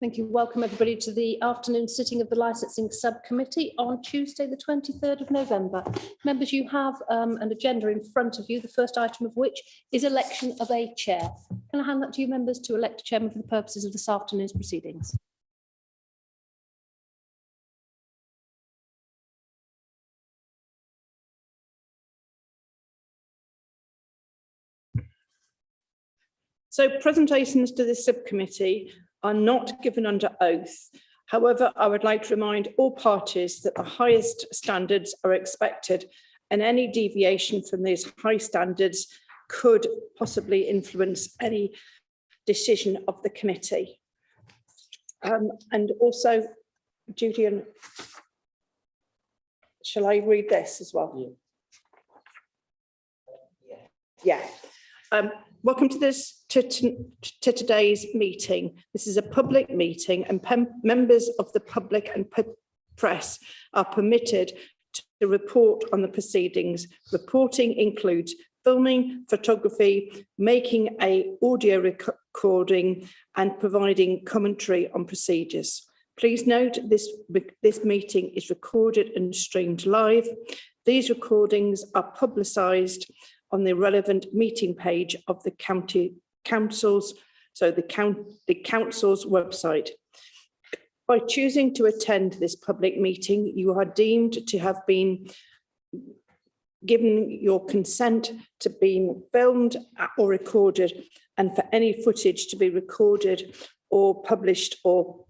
Thank you. Welcome everybody to the afternoon sitting of the Licensing Subcommittee on Tuesday, the 23rd of November. Members, you have an agenda in front of you, the first item of which is election of a chair. Can I hand that to you, members, to elect a chairman for the purposes of this afternoon's proceedings? So presentations to this subcommittee are not given under oath. However, I would like to remind all parties that the highest standards are expected, and any deviation from these high standards could possibly influence any decision of the committee. And also, Julian, shall I read this as well? Yeah. Welcome to today's meeting. This is a public meeting, and members of the public and press are permitted to report on the proceedings. Reporting includes filming, photography, making an audio recording, and providing commentary on procedures. Please note this meeting is recorded and streamed live. These recordings are publicised on the relevant meeting page of the county council's, the council's website. By choosing to attend this public meeting, you are deemed to have been given your consent to being filmed or recorded, and for any footage to be recorded or published or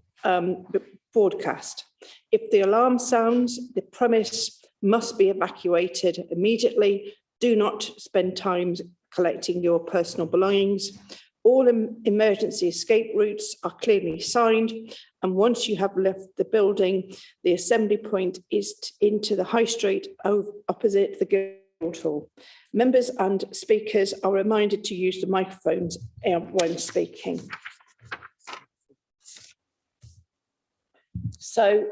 broadcast. If the alarm sounds, the premise must be evacuated immediately. Do not spend time collecting your personal belongings. All emergency escape routes are clearly signed, and once you have left the building, the assembly point is into the high street opposite the Guildhall. Members and speakers are reminded to use the microphones when speaking. So,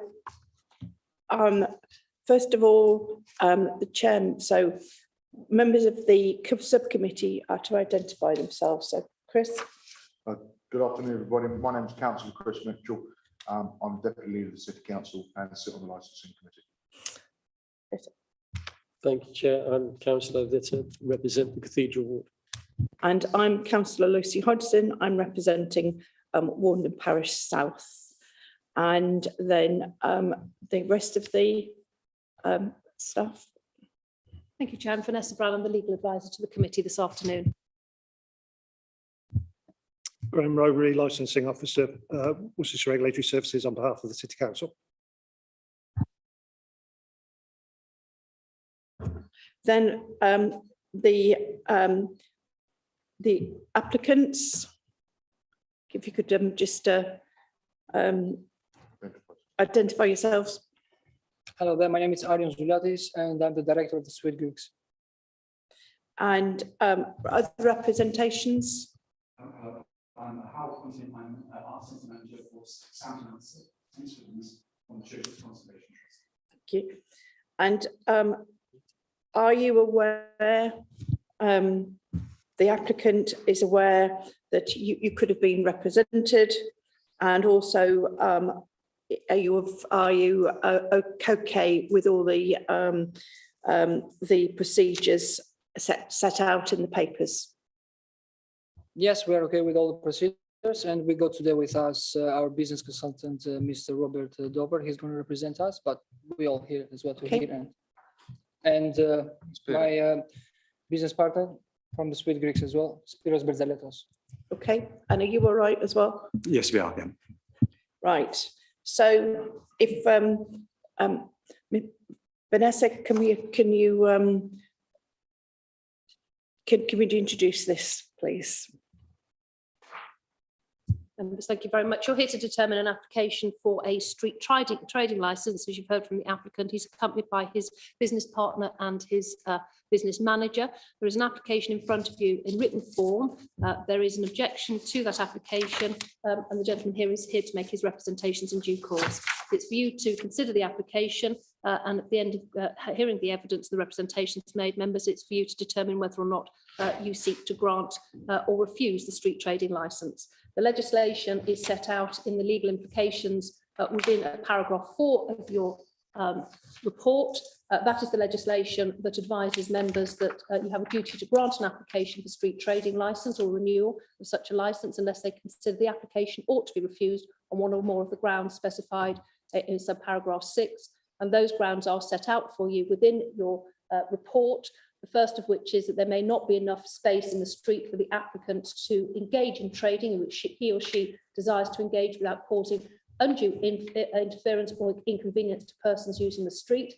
first of all, the chairman. So, members of the subcommittee are to identify themselves. So, Chris. Good afternoon, everybody. My name is Councillor Chris Mitchell. I'm Deputy Leader of the City Council and sit on the Licensing Committee. Thank you, Chair. I'm Councillor Vitter, represent the Cathedral Ward. And I'm Councillor Lucy Hodgson. I'm representing Warndon Parish South. And then the rest of the staff. Thank you, Chair. I'm Vanessa Brown. I'm the legal advisor to the committee this afternoon. Graham Rowery, Licensing Officer, Worcester Regulatory Services on behalf of the City Council. Then the applicants, if you could just identify yourselves. Hello there, my name is Arion Zouliatis and I'm the director of the Sweet Greeks. And other representations? I'm Harold Quintin, I'm Art Centre Manager for Soundlands and Students on the Church's Conservation Trust. Thank you. And are you aware, the applicant is aware that you could have been represented, and also are you okay with all the procedures set out in the papers? Yes, we are okay with all the procedures, and we got today with us our business consultant, Mr. Robert Dover. He's going to represent us, but we all here as well to hear. And my business partner from the Sweet Greeks as well, Spiros Berzaletos. Okay, and are you all right as well? Yes, we are. Yeah. Right. So, if Vanessa, can we introduce this, please? Thank you very much. You're here to determine an application for a street trading licence. As you've heard from the applicant, he's accompanied by his business partner and his business manager. There is an application in front of you in written form. There is an objection to that application, and the gentleman here is here to make his representations in due course. It's for you to consider the application, and at the end of hearing the evidence, the representations made, members, it's for you to determine whether or not you seek to grant or refuse the street trading licence. The legislation is set out in the legal implications within paragraph 4 of your report. That is the legislation that advises members that you have a duty to grant an application for street trading licence or renewal of such a licence unless they consider the application ought to be refused on one or more of the grounds specified in subparagraph 6. And those grounds are set out for you within your report. The first of which is that there may not be enough space in the street for the applicant to engage in trading in which he or she desires to engage without causing undue interference or inconvenience to persons using the street.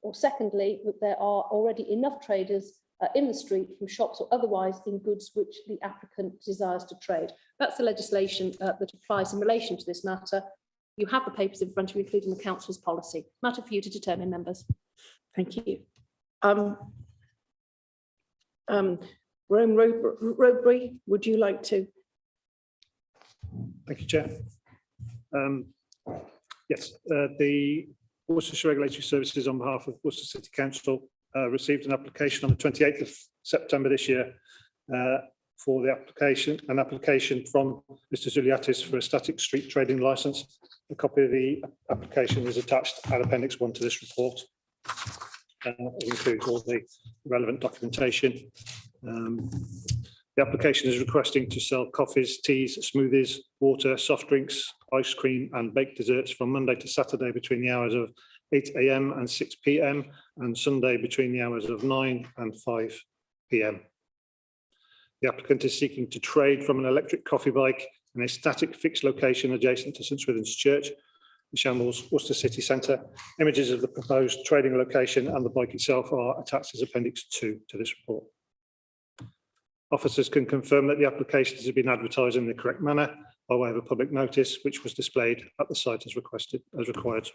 Or secondly, that there are already enough traders in the street from shops or otherwise in goods which the applicant desires to trade. That's the legislation that applies in relation to this matter. You have the papers in front of you, including the council's policy. Matter for you to determine, members. Thank you. Rome Robury, would you like to? Thank you, Chair. Yes, the Worcester Regulatory Services on behalf of Worcester City Council received an application on the 28th of September this year for the an application from Mr. Zuliatis for a static street trading licence. A copy of the application is attached at Appendix 1 to this report. It includes all the relevant documentation. The application is requesting to sell coffees, teas, smoothies, water, soft drinks, ice cream and baked desserts from Monday to Saturday between the hours of 8 AM and 6 PM and Sunday between the hours of 9 and 5 PM. The applicant is seeking to trade from an electric coffee bike in a static fixed location adjacent to St Swithin's Church, the Shambles, Worcester City Centre. Images of the proposed trading location and the bike itself are attached as Appendix 2 to this report. Officers can confirm that the application has been advertised in the correct manner by way of a public notice, which was displayed at the site as required.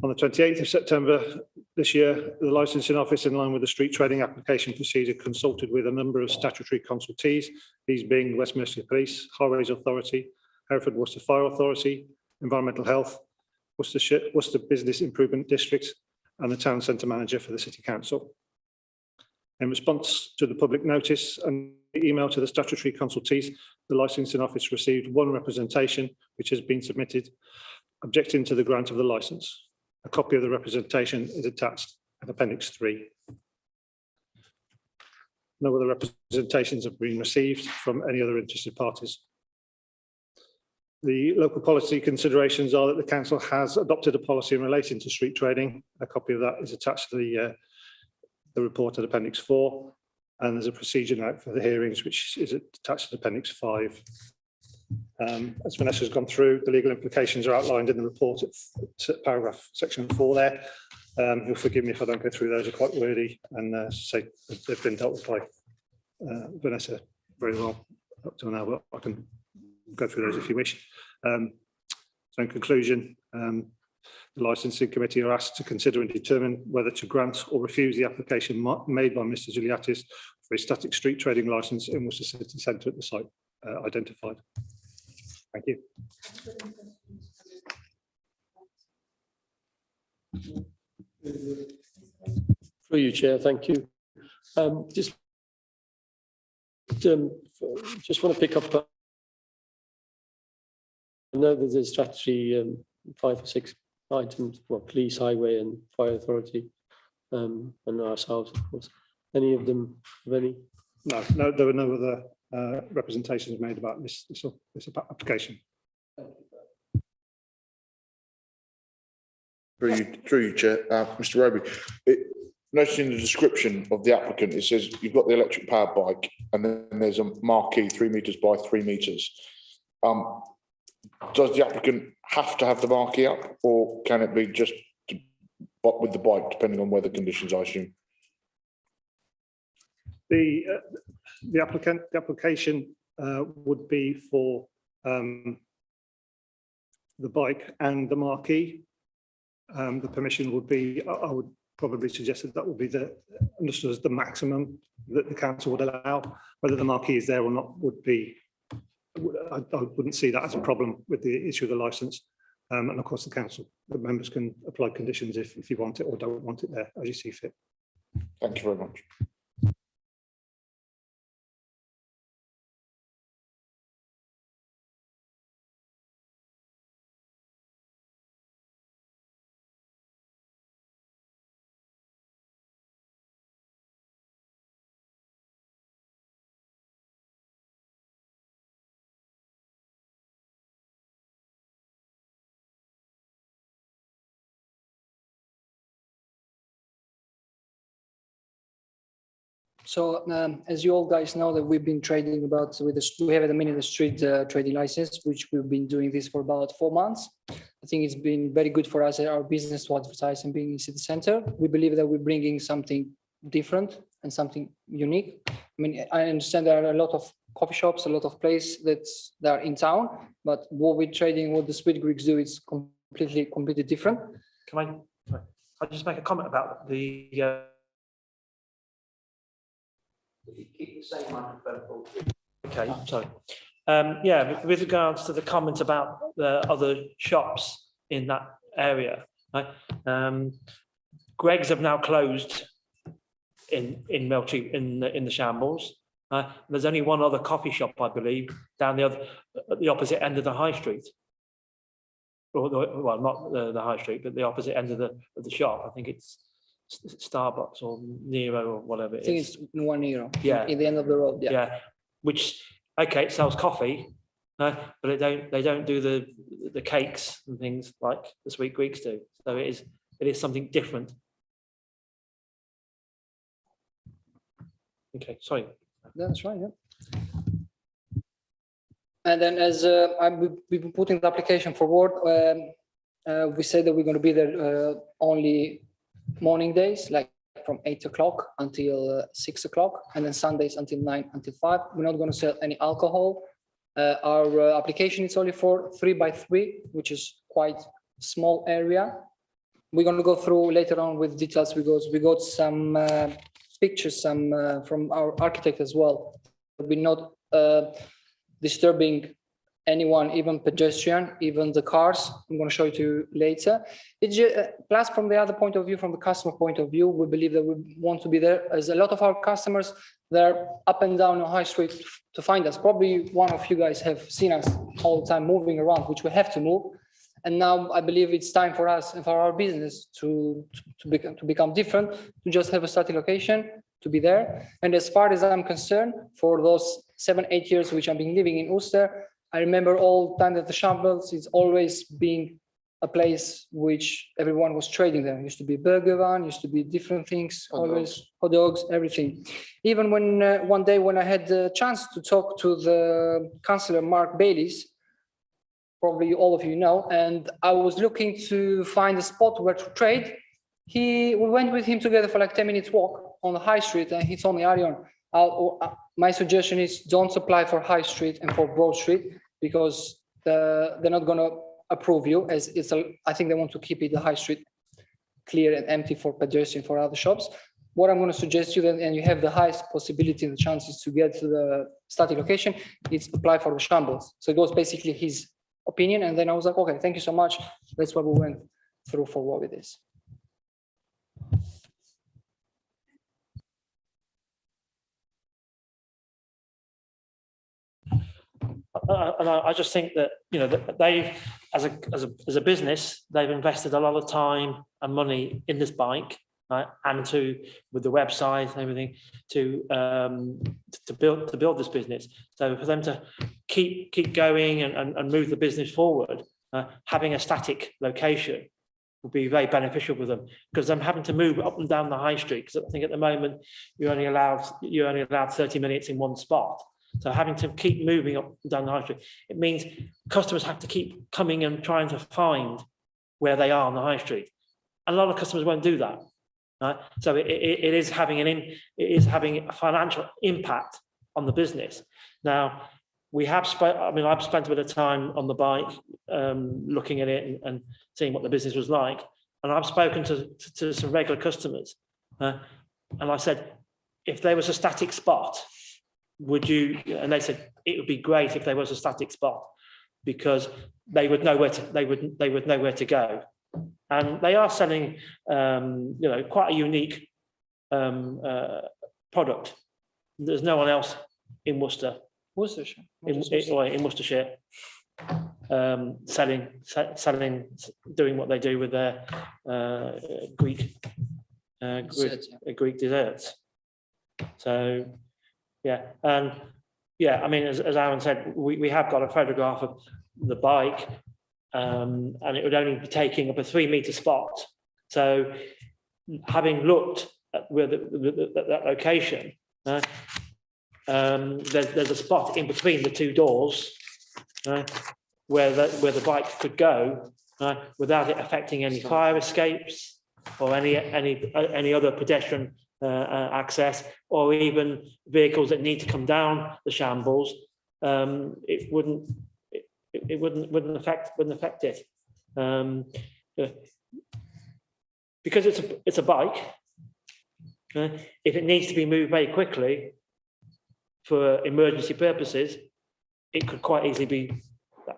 On the 28th of September this year, the licensing office, in line with the street trading application procedure, consulted with a number of statutory consultees, these being the West Mercia Police, Highways Authority, Hereford Worcester Fire Authority, Environmental Health, Worcester Business Improvement District, and the Town Centre Manager for the City Council. In response to the public notice and the email to the statutory consultees, the licensing office received one representation which has been submitted objecting to the grant of the licence. A copy of the representation is attached at Appendix 3. No other representations have been received from any other interested parties. The local policy considerations are that the council has adopted a policy in relation to street trading. A copy of that is attached to the report at Appendix 4, and there's a procedure note for the hearings which is attached to Appendix 5. As Vanessa has gone through, the legal implications are outlined in the report at paragraph section 4 there. You'll forgive me if I don't go through those, are quite wordy, and say they've been dealt with by Vanessa very well up to now, but I can go through those if you wish. So in conclusion, the licensing committee are asked to consider and determine whether to grant or refuse the application made by Mr. Zuliatis for a static street trading licence in Worcester City Centre at the site identified. Thank you. Through you, Chair. Thank you. Just want to pick up. I know that there's strategy 5 or 6 items, well, police, highway and fire authority, and ourselves, of course. Any of them have any? No, there were no other representations made about this application. Through you, Chair. Mr. Roby, noticing the description of the applicant, it says you've got the electric powered bike and then there's a marquee 3 metres by 3 metres. Does the applicant have to have the marquee up, or can it be just with the bike, depending on weather conditions, I assume? The application would be for the bike and the marquee. The permission would be, I would probably suggest that would be understood as the maximum that the council would allow. Whether the marquee is there or not would be, I wouldn't see that as a problem with the issue of the licence. And of course, the council, the members can apply conditions if you want it or don't want it there, as you see fit. Thank you very much. So as you all guys know that we've been trading about with we have at the minute the street trading license, which we've been doing this for about 4 months. I think it's been very good for us, our business, to advertise and being in city centre. We believe that we're bringing something different and something unique. I mean, I understand there are a lot of coffee shops, a lot of places that are in town, but what we're trading, what the Sweet Greeks do, is completely different. I'll just make a comment about the keep the same microphone. Okay, sorry. Yeah, with regards to the comment about the other shops in that area, right? Greg's have now closed in Melchi in the Shambles. There's only one other coffee shop, I believe, down at the opposite end of the high street. Well, not the high street, but the opposite end of the shop. I think it's Starbucks or Nero or whatever it is. I think it's one Nero. Yeah. In the end of the road. Yeah. Which, okay, it sells coffee, but they don't do the cakes and things like the Sweet Greeks do. So it is something different. Okay, sorry. That's right. Yeah. And then as we've been putting the application forward, we said that we're going to be there only morning days, like from 8 o'clock until 6 o'clock, and then Sundays until 9 until 5. We're not going to sell any alcohol. Our application is only for 3x3, which is quite small area. We're going to go through later on with details because we got some pictures, from our architect as well. We're not disturbing anyone, even pedestrian, even the cars. I'm going to show it to you later. Plus, from the other point of view, from the customer point of view, we believe that we want to be there, as a lot of our customers, they're up and down on High Street to find us. Probably one of you guys have seen us all the time moving around, which we have to move. And now I believe it's time for us and for our business to become different, to just have a static location, to be there. And as far as I'm concerned, for those 7-8 years which I've been living in Worcester, I remember all the time that the Shambles is always being a place which everyone was trading there. It used to be burger van, used to be different things, always hot dogs, everything. Even when one day when I had the chance to talk to the councillor Mark Bayliss, probably all of you know, and I was looking to find a spot where to trade. We went with him together for like 10 minutes walk on the High Street, and he told me, Arion, my suggestion is don't apply for High Street and for Broad Street, because they're not going to approve you, as I think they want to keep it the High Street clear and empty for pedestrian, for other shops. What I'm going to suggest you then, and you have the highest possibility and the chances to get to the static location, is apply for the Shambles. So it was basically his opinion, and then I was like, okay, thank you so much. That's what we went through forward with this. And I just think that, you know, that they, as a business, they've invested a lot of time and money in this bike, right? And with the website and everything to build this business. So for them to keep going and move the business forward, having a static location would be very beneficial for them, because I'm having to move up and down the High Street, because I think at the moment you're only allowed 30 minutes in one spot. So having to keep moving up and down the High Street, it means customers have to keep coming and trying to find where they are on the High Street. A lot of customers won't do that, right? So it is having a financial impact on the business. Now, I've spent a bit of time on the bike, looking at it and seeing what the business was like. And I've spoken to some regular customers, and I said, if there was a static spot, would you? And they said it would be great if there was a static spot. because they would know where to they would know where to go, and they are selling quite a unique product. There's no one else in Worcester. Worcestershire. In Worcestershire, selling, doing what they do with their Greek desserts. So, yeah, and yeah, I mean, as Aaron said, we have got a photograph of the bike, and it would only be taking up a 3 meter spot. So, having looked at where that location. There's a spot in between the two doors where the bike could go without it affecting any fire escapes or any other pedestrian access, or even vehicles that need to come down the shambles. It wouldn't affect it because it's a bike. If it needs to be moved very quickly for emergency purposes, it could quite easily be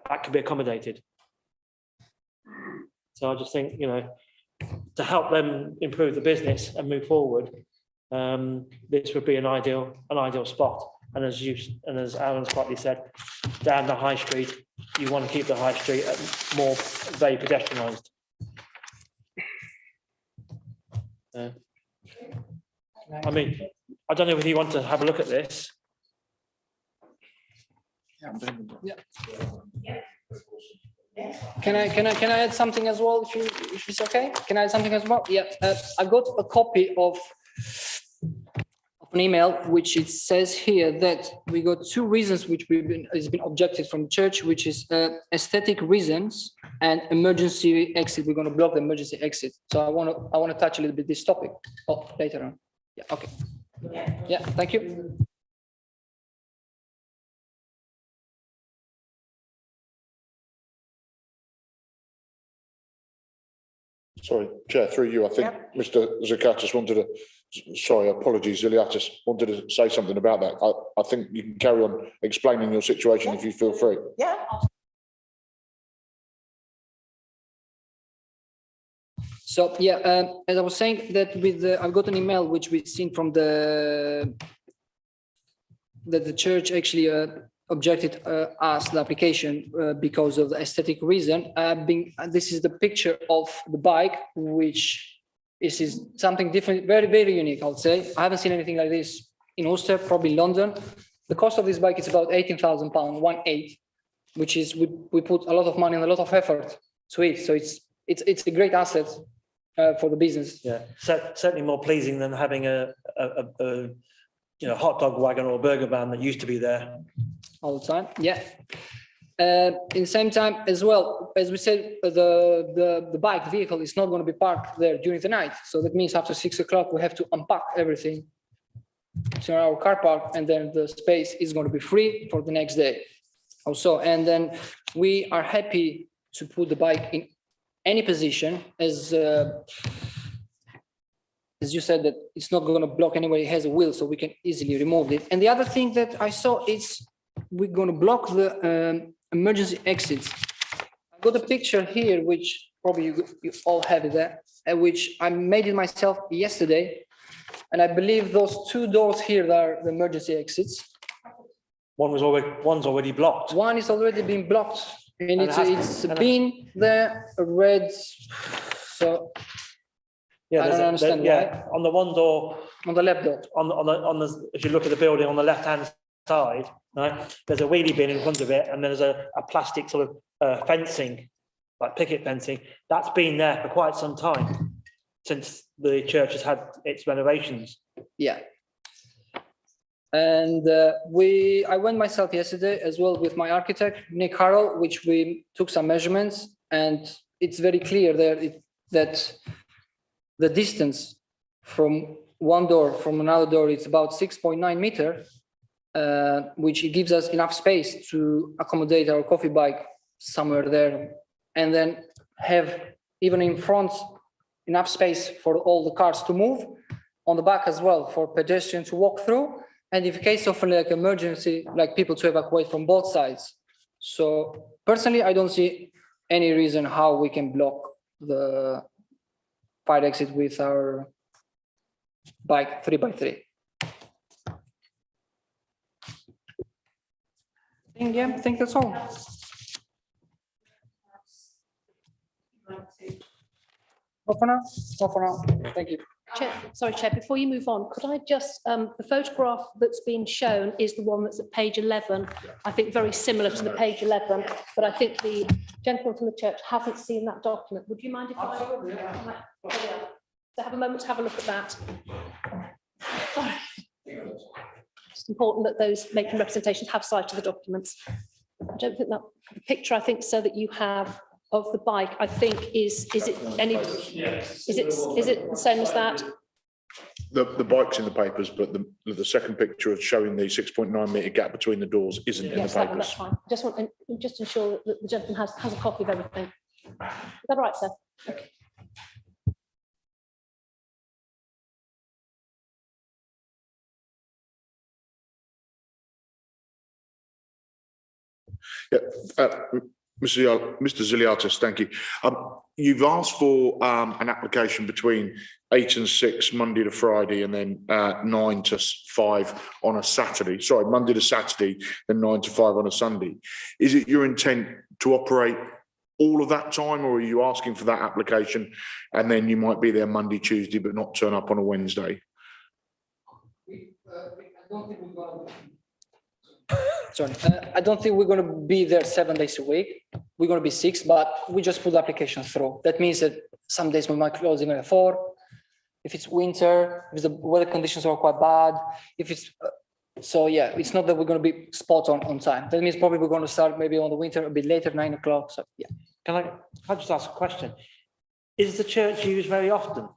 that could be accommodated. So I just think, to help them improve the business and move forward, this would be an ideal spot. And as Aaron's rightly said, down the high street, you want to keep the high street more very pedestrianised. I mean, I don't know if you want to have a look at this. Can I add something as well, if it's okay? Can I add something as well? Yeah, I got a copy of an email which it says here that we got 2 reasons which has been objected from the church, which is aesthetic reasons and emergency exit. We're going to block the emergency exit. So I want to touch a little bit this topic later on. Yeah. Okay. Yeah. Thank you. Sorry, Chair, through you, I think Mr. Zakatis wanted to, sorry, apologies, Ziliatis wanted to say something about that. I think you can carry on explaining your situation if you feel free. Yeah. So yeah, as I was saying that I've got an email which we've seen from that the church actually objected us the application because of the aesthetic reason. This is the picture of the bike, which is something different, very, very unique, I would say. I haven't seen anything like this in Worcester, probably London. The cost of this bike is about £18,000, 1/8, which is we put a lot of money and a lot of effort to it. So it's a great asset for the business. Yeah, certainly more pleasing than having a hot dog wagon or burger van that used to be there all the time. Yeah. In the same time as well, as we said, the bike vehicle is not going to be parked there during the night. So that means after 6 o'clock, we have to unpack everything to our car park, and then the space is going to be free for the next day also. And then we are happy to put the bike in any position, as you said, that it's not going to block anywhere. It has a wheel, so we can easily remove it. And the other thing that I saw is we're going to block the emergency exits. I've got a picture here, which probably you all have it there, which I made it myself yesterday. And I believe those 2 doors here are the emergency exits. one's already blocked. One is already been blocked, and it's been there red. So yeah, I don't understand why. On the one door, on the left door, on the if you look at the building on the left hand side, right, there's a wheelie bin in front of it, and there's a plastic sort of fencing, like picket fencing, that's been there for quite some time since the church has had its renovations. Yeah. And I went myself yesterday as well with my architect, Nick Harrell, which we took some measurements, and it's very clear there that the distance from one door from another door, it's about 6.9 meters, which gives us enough space to accommodate our coffee bike somewhere there, and then have even in front enough space for all the cars to move, on the back as well for pedestrians to walk through, and in case of like emergency, like people to evacuate from both sides. So personally, I don't see any reason how we can block the fire exit with our bike 3x3. I think that's all. Not for now. Not for now. Thank you. Chair, sorry, Chair, before you move on, could I just, the photograph that's been shown is the one that's at page 11. I think very similar to the page 11, but I think the gentleman from the church hasn't seen that document. Would you mind if I? So have a moment to have a look at that. Sorry. It's important that those making representations have sight of the documents. I don't think that the picture, I think, so that you have of the bike, I think is it any, is it the same as that? The bike's in the papers, but the second picture of showing the 6.9 metre gap between the doors isn't in the Yes, that one, papers. that's fine. Just want, just ensure that the gentleman has a copy of everything. Is that right, sir? Yeah, Mr. Ziliatis, thank you. You've asked for an application between 8 and 6, Monday to Friday, and then 9 to 5 on a Saturday. Sorry, Monday to Saturday, then 9 to 5 on a Sunday. Is it your intent to operate all of that time, or are you asking for that application and then you might be there Monday, Tuesday, but not turn up on a Wednesday? Sorry, I don't think we're going to be there 7 days a week. We're going to be 6, but we just put the application through. That means that some days we might close even at 4. If it's winter, if the weather conditions are quite bad, if it's so yeah, it's not that we're going to be spot on time. That means probably we're going to start maybe on the winter a bit later, 9 o'clock. So yeah. Can I just ask a question? Is the church used very often?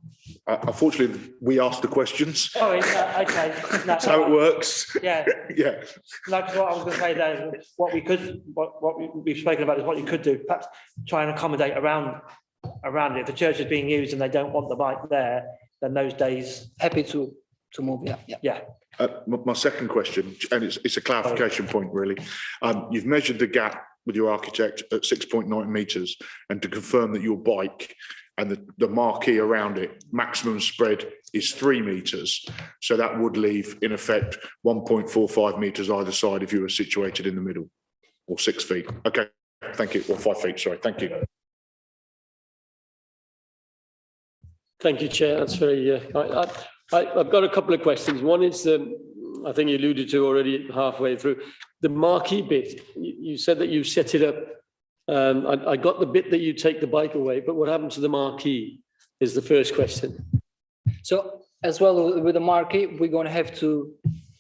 Unfortunately, we ask the questions. Oh, okay. That's how it works. Yeah. Yeah. Like what I was going to say there, what we've spoken about is what you could do, perhaps try and accommodate around it. If the church is being used and they don't want the bike there, then those days. Happy to move. Yeah. My second question, and it's a clarification point really. You've measured the gap with your architect at 6.9 metres, and to confirm that your bike and the marquee around it, maximum spread is 3 metres. So that would leave, in effect, 1.45 metres either side if you were situated in the middle, or 6 feet. Okay, thank you. Or 5 feet, sorry. Thank you. Thank you, Chair. That's very, I've got a couple of questions. One is, I think you alluded to already halfway through, the marquee bit. You said that you set it up. I got the bit that you take the bike away, but what happened to the marquee is the first question. So as well with the marquee, we're going to have to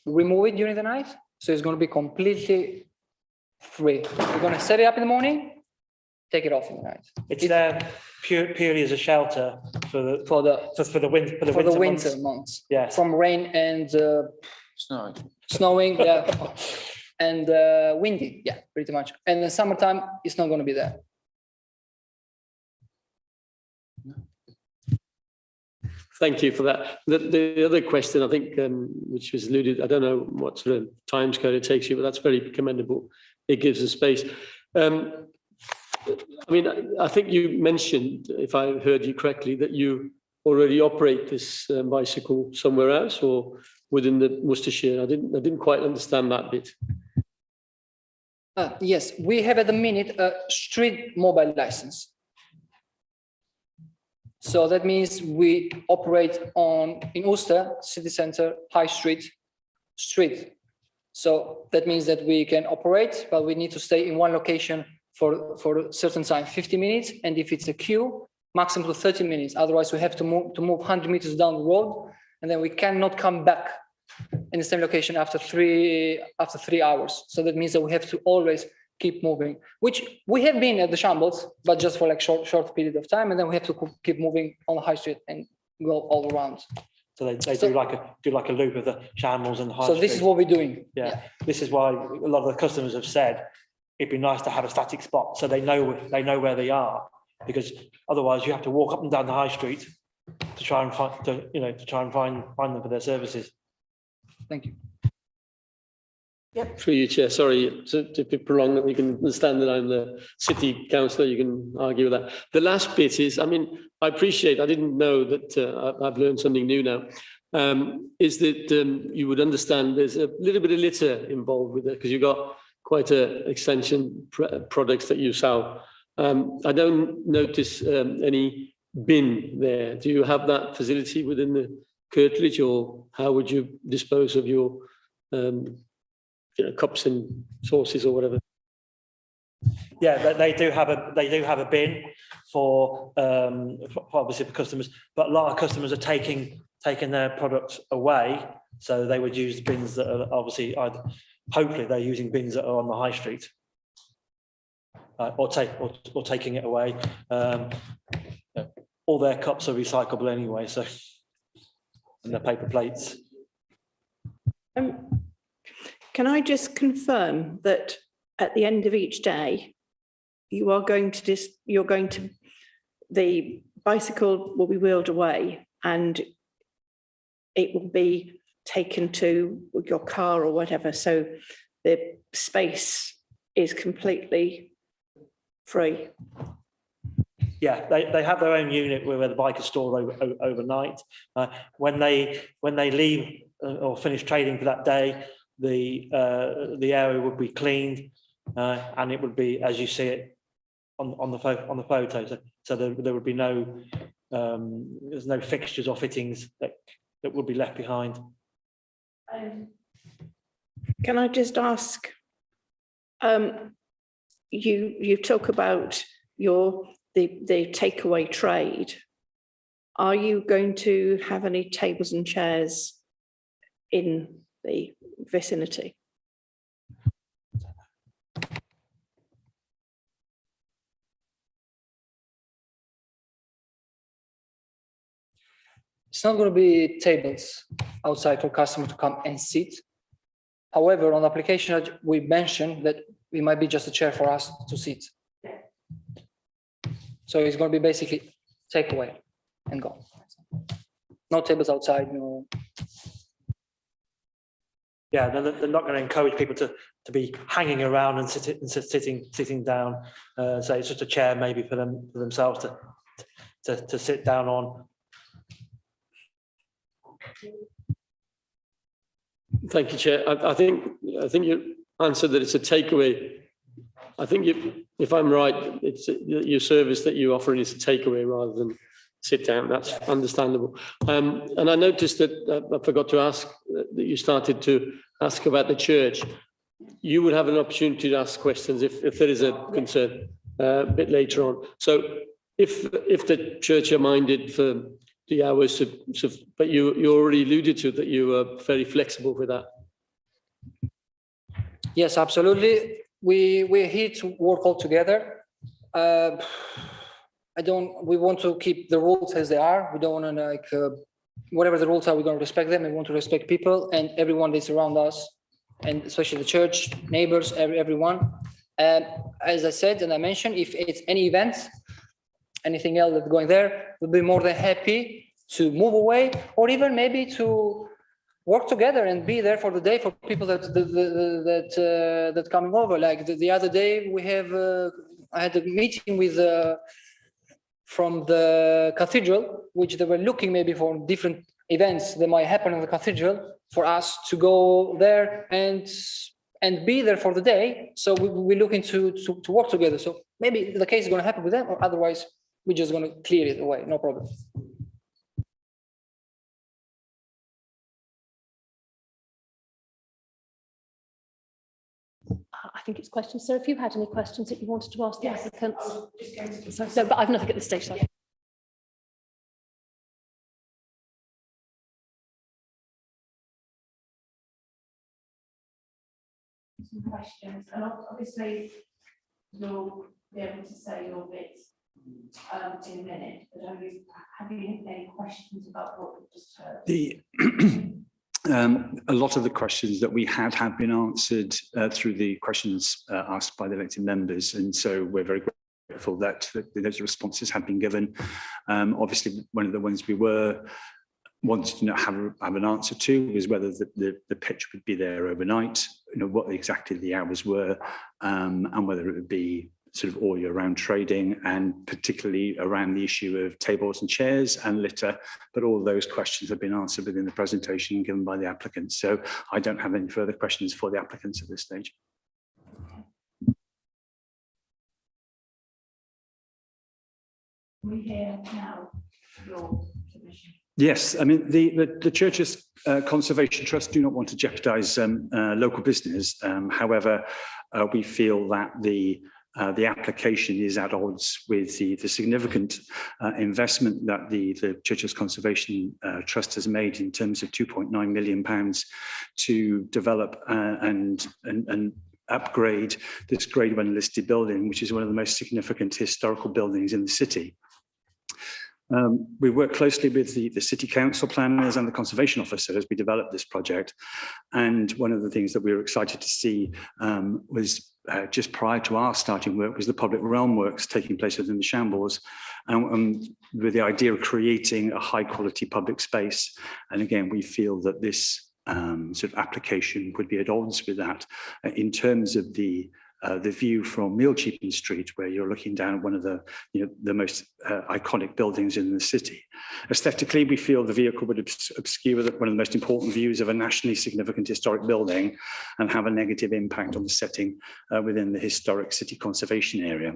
remove it during the night. So it's going to be completely free. We're going to set it up in the morning, take it off in the night. It's there purely as a shelter for the winter months. Yes. From rain and snowing, yeah, and windy, yeah, pretty much. And in summertime, it's not going to be there. Thank you for that. The other question, I think, which was alluded, I don't know what sort of timescale it takes you, but that's very commendable. It gives us space. I mean, I think you mentioned, if I heard you correctly, that you already operate this bicycle somewhere else or within the Worcestershire. I didn't quite understand that bit. Yes, we have at the minute a street mobile license. So that means we operate in Worcester city centre, high street. So that means that we can operate, but we need to stay in one location for a certain time, 50 minutes. And if it's a queue, maximum to 30 minutes. Otherwise, we have to move 100 meters down the road, and then we cannot come back in the same location after 3 hours. So that means that we have to always keep moving, which we have been at the Shambles, but just for like short period of time, and then we have to keep moving on the high street and go all around. So they do like a loop of the Shambles and the high so street. This is what we're doing. Yeah, this is why a lot of the customers have said it'd be nice to have a static spot so they know where they are, because otherwise you have to walk up and down the high street to try and find find them for their services. Thank you. Yep. Through you, Chair, sorry to be prolonged, you can understand that I'm the city councillor, you can argue with that. The last bit is, I mean, I appreciate, I didn't know that I've learned something new now, is that you would understand there's a little bit of litter involved with it, because you've got quite a extension products that you sell. I don't notice any bin there. Do you have that facility within the curtilage, or how would you dispose of your cups and sauces or whatever? Yeah, they do have a bin for obviously for customers, but a lot of customers are taking their products away, so they would use bins that are obviously hopefully they're using bins that are on the high street, or taking it away. All their cups are recyclable anyway, so, and their paper plates. Can I just confirm that at the end of each day, you are going to the bicycle will be wheeled away and it will be taken to your car or whatever, so the space is completely free? Yeah, they have their own unit where the bike is stored overnight. When they leave or finish trading for that day, the area would be cleaned, and it would be as you see it on the photo. So there would be there's no fixtures or fittings that would be left behind. Can I just ask? You talk about the takeaway trade. Are you going to have any tables and chairs in the vicinity? It's not going to be tables outside for customer to come and sit. However, on the application, we mentioned that it might be just a chair for us to sit. So it's going to be basically take away and go. No tables outside, no. Yeah, they're not going to encourage people to be hanging around and sitting down. So it's just a chair maybe for themselves to sit down on. Thank you, Chair. I think you answered that it's a takeaway. I think if I'm right, it's your service that you offer is a takeaway rather than sit down. That's understandable. And I noticed that I forgot to ask that you started to ask about the church. You would have an opportunity to ask questions if there is a concern a bit later on. So if the church are minded for the hours, but you already alluded to that you are very flexible with that. Yes, absolutely. We're here to work all together. We want to keep the rules as they are. We don't want to whatever the rules are, we're going to respect them. We want to respect people and everyone that's around us, and especially the church, neighbors, everyone. As I said, and I mentioned, if it's any events, anything else that's going there, we'll be more than happy to move away, or even maybe to work together and be there for the day for people that coming over. Like the other day, I had a meeting with from the cathedral, which they were looking maybe for different events that might happen in the cathedral for us to go there and be there for the day. So we're looking to work together. So maybe the case is going to happen with them, or otherwise we're just going to clear it away. No problem. I think it's questions. So if you had any questions that you wanted to ask the applicants. Sorry, no, but I've nothing at this stage. Sorry. Some questions, and obviously you'll be able to say your bits in a minute, but have you any questions about what we've just heard? A lot of the questions that we had have been answered through the questions asked by the elected members, and so we're very grateful that those responses have been given. Obviously, one of the ones we were wanted to have an answer to was whether the pitch would be there overnight, what exactly the hours were, and whether it would be sort of all year round trading, and particularly around the issue of tables and chairs and litter. But all of those questions have been answered within the presentation given by the applicants. So I don't have any further questions for the applicants at this stage. We hear now your submission. Yes, I mean, the Churches Conservation Trust do not want to jeopardise local business. However, we feel that the application is at odds with the significant investment that the Churches Conservation Trust has made in terms of £2.9 million to develop and upgrade this Grade 1 listed building, which is one of the most significant historical buildings in the city. We work closely with the City Council planners and the Conservation Officer as we develop this project. And one of the things that we were excited to see was just prior to our starting work was the public realm works taking place within the Shambles, with the idea of creating a high quality public space. And again, we feel that this sort of application would be at odds with that in terms of the view from Milcheaping Street, where you're looking down at one of the most iconic buildings in the city. Aesthetically, we feel the vehicle would obscure one of the most important views of a nationally significant historic building and have a negative impact on the setting within the historic city conservation area.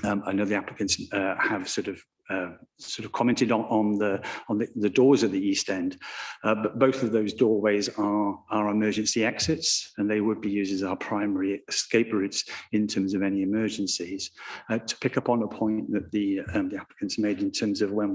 I know the applicants have sort of commented on the doors of the East End, but both of those doorways are emergency exits, and they would be used as our primary escape routes in terms of any emergencies. To pick up on a point that the applicants made in terms of when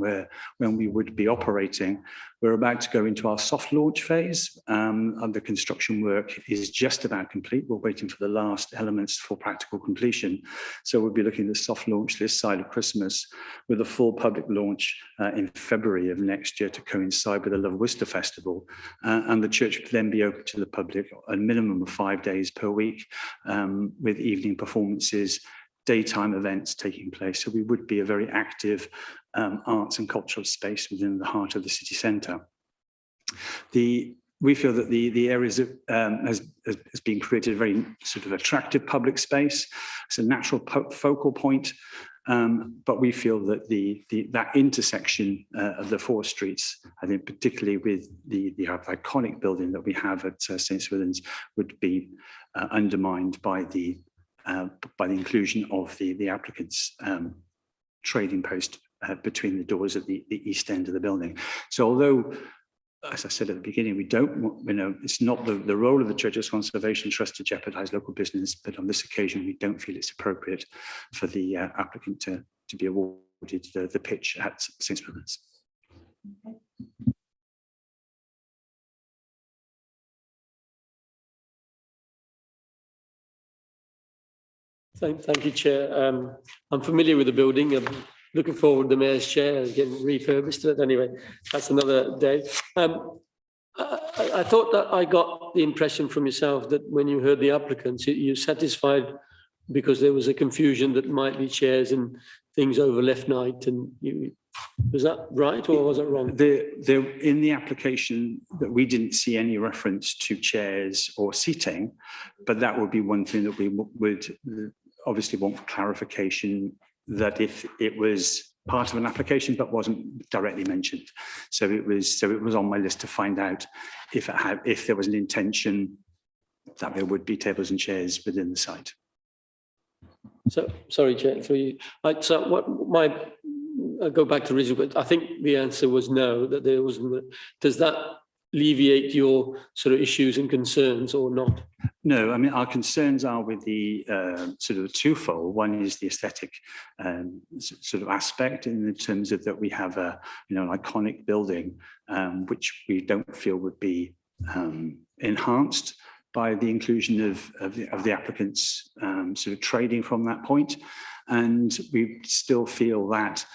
we would be operating, we're about to go into our soft launch phase, and the construction work is just about complete. We're waiting for the last elements for practical completion, so we'll be looking at soft launch this side of Christmas, with a full public launch in February of next year to coincide with the Love Worcester Festival, and the church would then be open to the public a minimum of 5 days per week, with evening performances, daytime events taking place. So we would be a very active arts and cultural space within the heart of the city centre. We feel that the areas has been created a very sort of attractive public space. It's a natural focal point, but we feel that that intersection of the four streets, I think particularly with the iconic building that we have at St Swithin's, would be undermined by the inclusion of the applicant's trading post between the doors at the east end of the building. So although, as I said at the beginning, we don't want, it's not the role of the Churches Conservation Trust to jeopardise local business, but on this occasion, we don't feel it's appropriate for the applicant to be awarded the pitch at St Swithin's. Thank you, Chair. I'm familiar with the building. I'm looking forward to the Mayor's chair getting refurbished. But anyway, that's another day. I thought that I got the impression from yourself that when you heard the applicants, you're satisfied because there was a confusion that might be chairs and things over left night. And was that right or was it wrong? In the application, that we didn't see any reference to chairs or seating, but that would be one thing that we would obviously want clarification, that if it was part of an application but wasn't directly mentioned. So it was on my list to find out if there was an intention that there would be tables and chairs within the site. So sorry, Chair, for you. So what I'll go back to original, but I think the answer was no, that there wasn't. Does that alleviate your sort of issues and concerns or not? No, I mean, our concerns are with the sort of twofold. One is the aesthetic sort of aspect in terms of that we have an iconic building, which we don't feel would be enhanced by the inclusion of the applicants sort of trading from that point. And we still feel that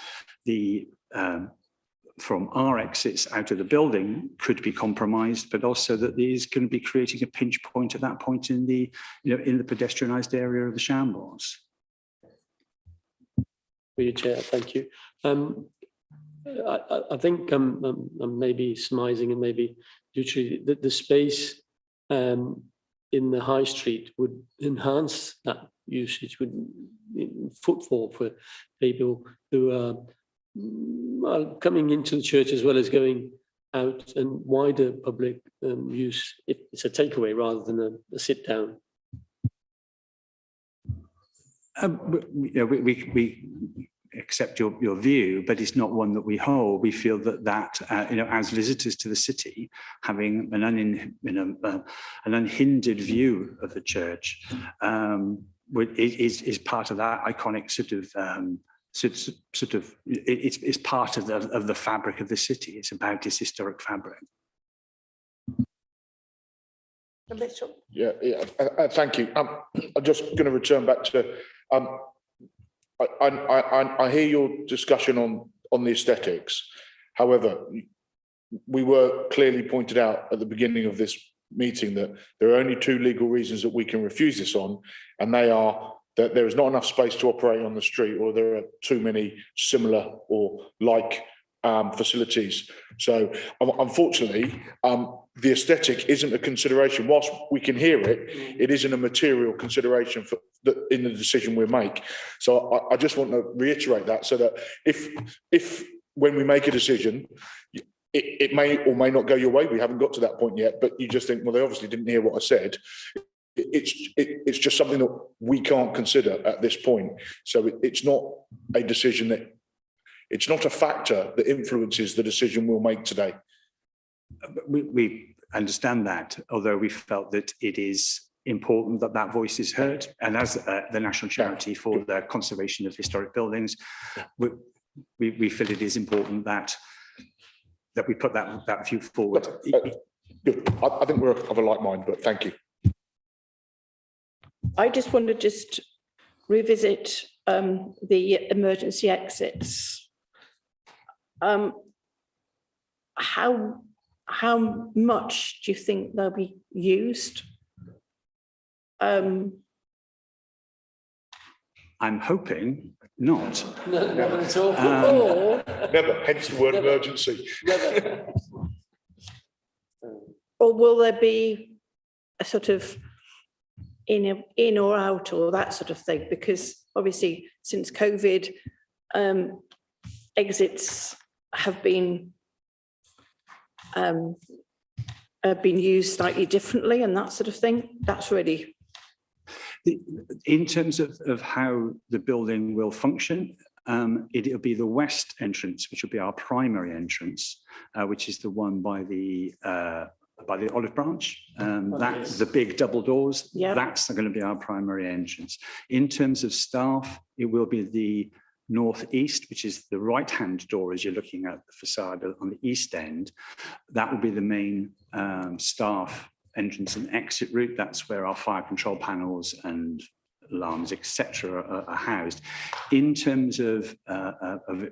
from our exits out of the building could be compromised, but also that these can be creating a pinch point at that point in the pedestrianised area of the Shambles. For your Chair, thank you. I think I'm maybe surmising and maybe literally that the space in the high street would enhance that usage, would footfall for people who are coming into the church as well as going out, and wider public use. It's a takeaway rather than a sit down. We accept your view, but it's not one that we hold. We feel that as visitors to the city, having an unhindered view of the church is part of that iconic it's part of the fabric of the city. It's about its historic fabric. Yeah, thank you. I'm just going to return back to, I hear your discussion on the aesthetics. However, we were clearly pointed out at the beginning of this meeting that there are only two legal reasons that we can refuse this on, and they are that there is not enough space to operate on the street, or there are too many similar or like facilities. So unfortunately, the aesthetic isn't a consideration. Whilst we can hear it, it isn't a material consideration in the decision we make. So I just want to reiterate that, so that if when we make a decision, it may or may not go your way. We haven't got to that point yet, but you just think, well, they obviously didn't hear what I said. It's just something that we can't consider at this point. So it's not a decision that, it's not a factor that influences the decision we'll make today. We understand that, although we felt that it is important that voice is heard. And as the national charity for the conservation of historic buildings, we feel it is important that we put that view forward. Good. I think we're of a like mind, but thank you. I just want to revisit the emergency exits. How much do you think they'll be used? I'm hoping not. No, never at all. Never, hence the word emergency. Never. Or will there be a sort of in or out, or that sort of thing? Because obviously since COVID, exits have been used slightly differently and that sort of thing. That's really... In terms of how the building will function, it'll be the west entrance, which will be our primary entrance, which is the one by the olive branch. That's the big double doors. Yep. That's going to be our primary entrance. In terms of staff, it will be the northeast, which is the right-hand door as you're looking at the facade on the east end. That will be the main staff entrance and exit route. That's where our fire control panels and alarms, etc., are housed. In terms of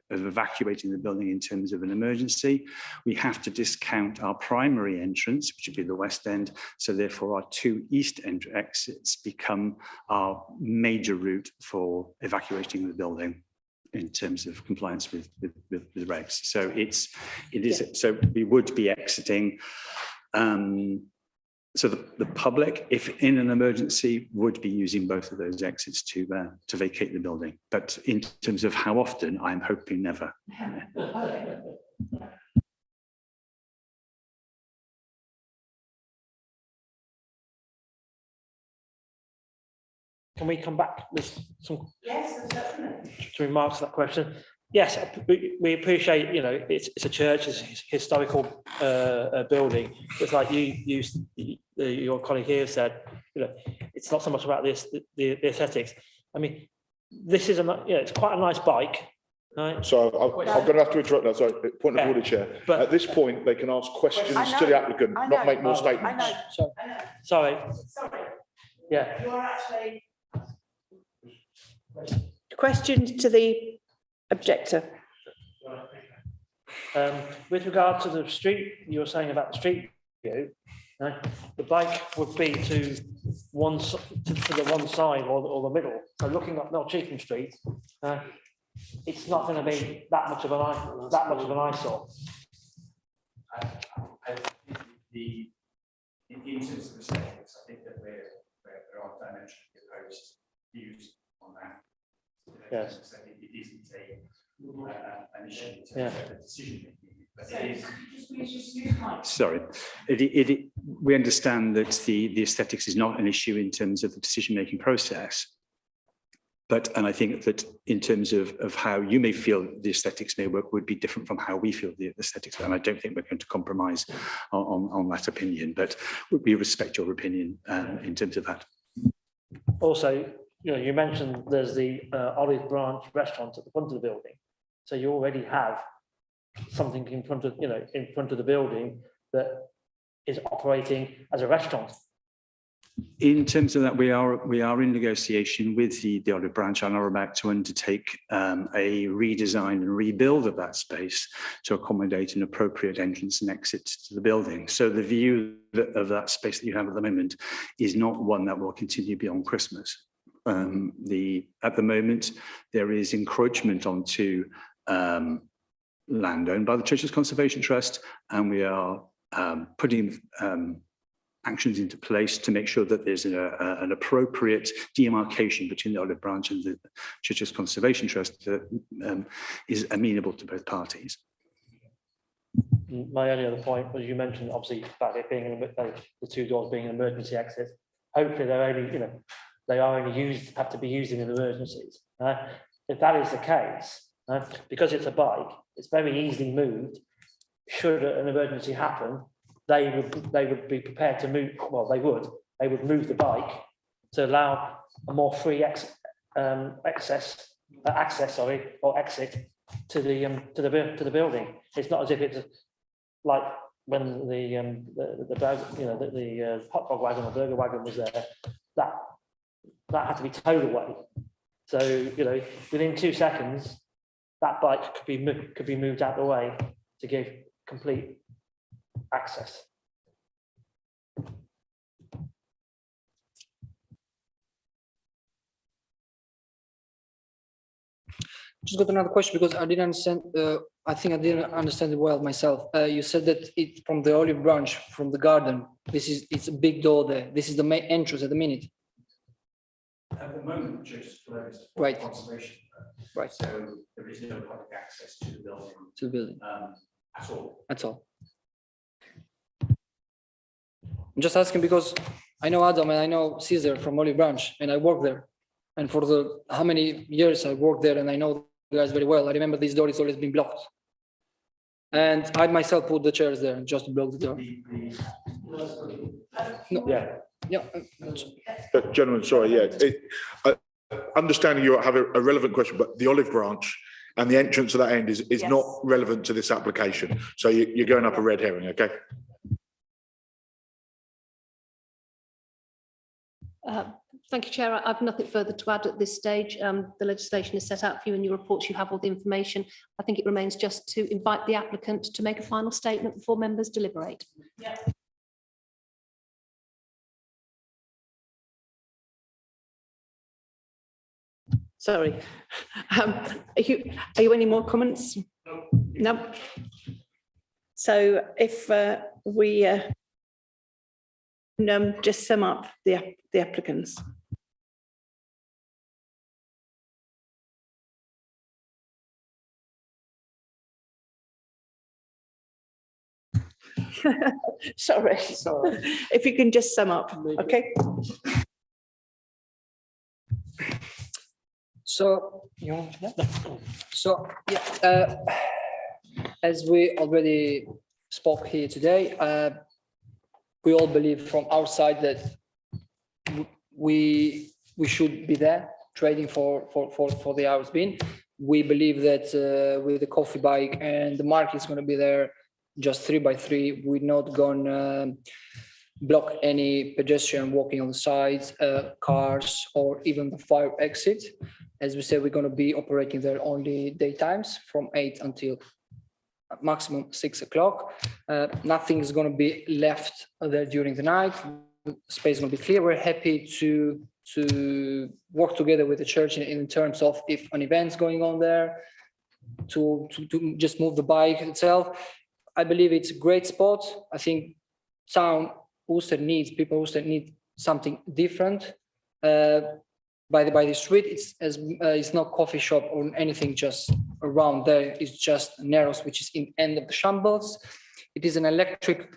evacuating the building in terms of an emergency, we have to discount our primary entrance, which would be the west end. So therefore, our two east end exits become our major route for evacuating the building in terms of compliance with regs. So so we would be exiting. So the public, if in an emergency, would be using both of those exits to vacate the building. But in terms of how often, I'm hoping never. Can we come back with some Yes, remarks to that question? Yes, we appreciate, it's a church, it's a historical building. It's like your colleague here said, it's not so much about the aesthetics. I mean, this is it's quite a nice bike, right? So I'm going to have to interrupt that. Sorry, point of order, Chair. But at this point, they can ask questions to the applicant, not make more statements. Sorry. Yeah. You are actually... Questions to the objector. With regard to the street, you were saying about the street view, the bike would be to the one side or the middle. So looking up Milchickham Street, it's not going to be that much of an eyesore. In terms of the aesthetics, I think that there are dimensionally opposed views on that. Yes. So it isn't an issue in terms Yeah. of the decision making. But So it is. just use my. Sorry, we understand that the aesthetics is not an issue in terms of the decision making process. And I think that in terms of how you may feel the aesthetics may work would be different from how we feel the aesthetics. And I don't think we're going to compromise on that opinion, but we respect your opinion in terms of that. Also, you mentioned there's the Olive Branch restaurant at the front of the building. So you already have something in front of, in front of the building that is operating as a restaurant. In terms of that, we are in negotiation with the Olive Branch and are about to undertake a redesign and rebuild of that space to accommodate an appropriate entrance and exit to the building. So the view of that space that you have at the moment is not one that will continue beyond Christmas. At the moment, there is encroachment onto land owned by the Churches Conservation Trust, and we are putting actions into place to make sure that there's an appropriate demarcation between the Olive Branch and the Churches Conservation Trust that is amenable to both parties. My only other point was you mentioned obviously about it being the two doors being an emergency exit. Hopefully they're only, they are only used, have to be used in emergencies. If that is the case, because it's a bike, it's very easily moved. Should an emergency happen, they would be prepared to move. Well, they would move the bike to allow a more free access or exit to the building. It's not as if it's like when the hot dog wagon or burger wagon was there. That had to be towed away. So within 2 seconds, that bike could be moved out of the way to give complete access. Just got another question because I didn't understand. I think I didn't understand it well myself. You said that it from the Olive Branch, from the garden. It's a big door there. This is the main entrance at the minute. At the moment, the church is closed for Right. conservation. Right. So there is no public access to the building. To the building. At all. That's all. I'm just asking because I know Adam and I know Caesar from Olive Branch and I work there. And for how many years I worked there and I know the guys very well. I remember this door has always been blocked. And I myself put the chairs there just to block the door. No. Yeah. Yeah. Gentlemen, sorry, understanding you have a relevant question, but the Olive Branch and the entrance to that end is Yes. not relevant to this application. So you're going up a red herring, okay? Thank you, Chair. I have nothing further to add at this stage. The legislation is set out for you in your reports. You have all the information. I think it remains just to invite the applicant to make a final statement before members deliberate. Yeah. Sorry. Are you any more comments? No. So if we just sum up the applicants. Sorry. If you can just sum up, okay? So, as we already spoke here today, we all believe from our side that we should be there trading for the hours being. We believe that with the coffee bike and the market is going to be there just 3 by 3. We're not going to block any pedestrian walking on the sides, cars, or even the fire exit. As we said, we're going to be operating there only daytimes from 8 until maximum 6 o'clock. Nothing is going to be left there during the night. The space is going to be clear. We're happy to to work together with the church in terms of if an event's going on there, to just move the bike itself. I believe it's a great spot. I think Worcester need something different. By the street, it's not coffee shop or anything just around there. It's just Narrows, which is in end of the shambles. It is an electric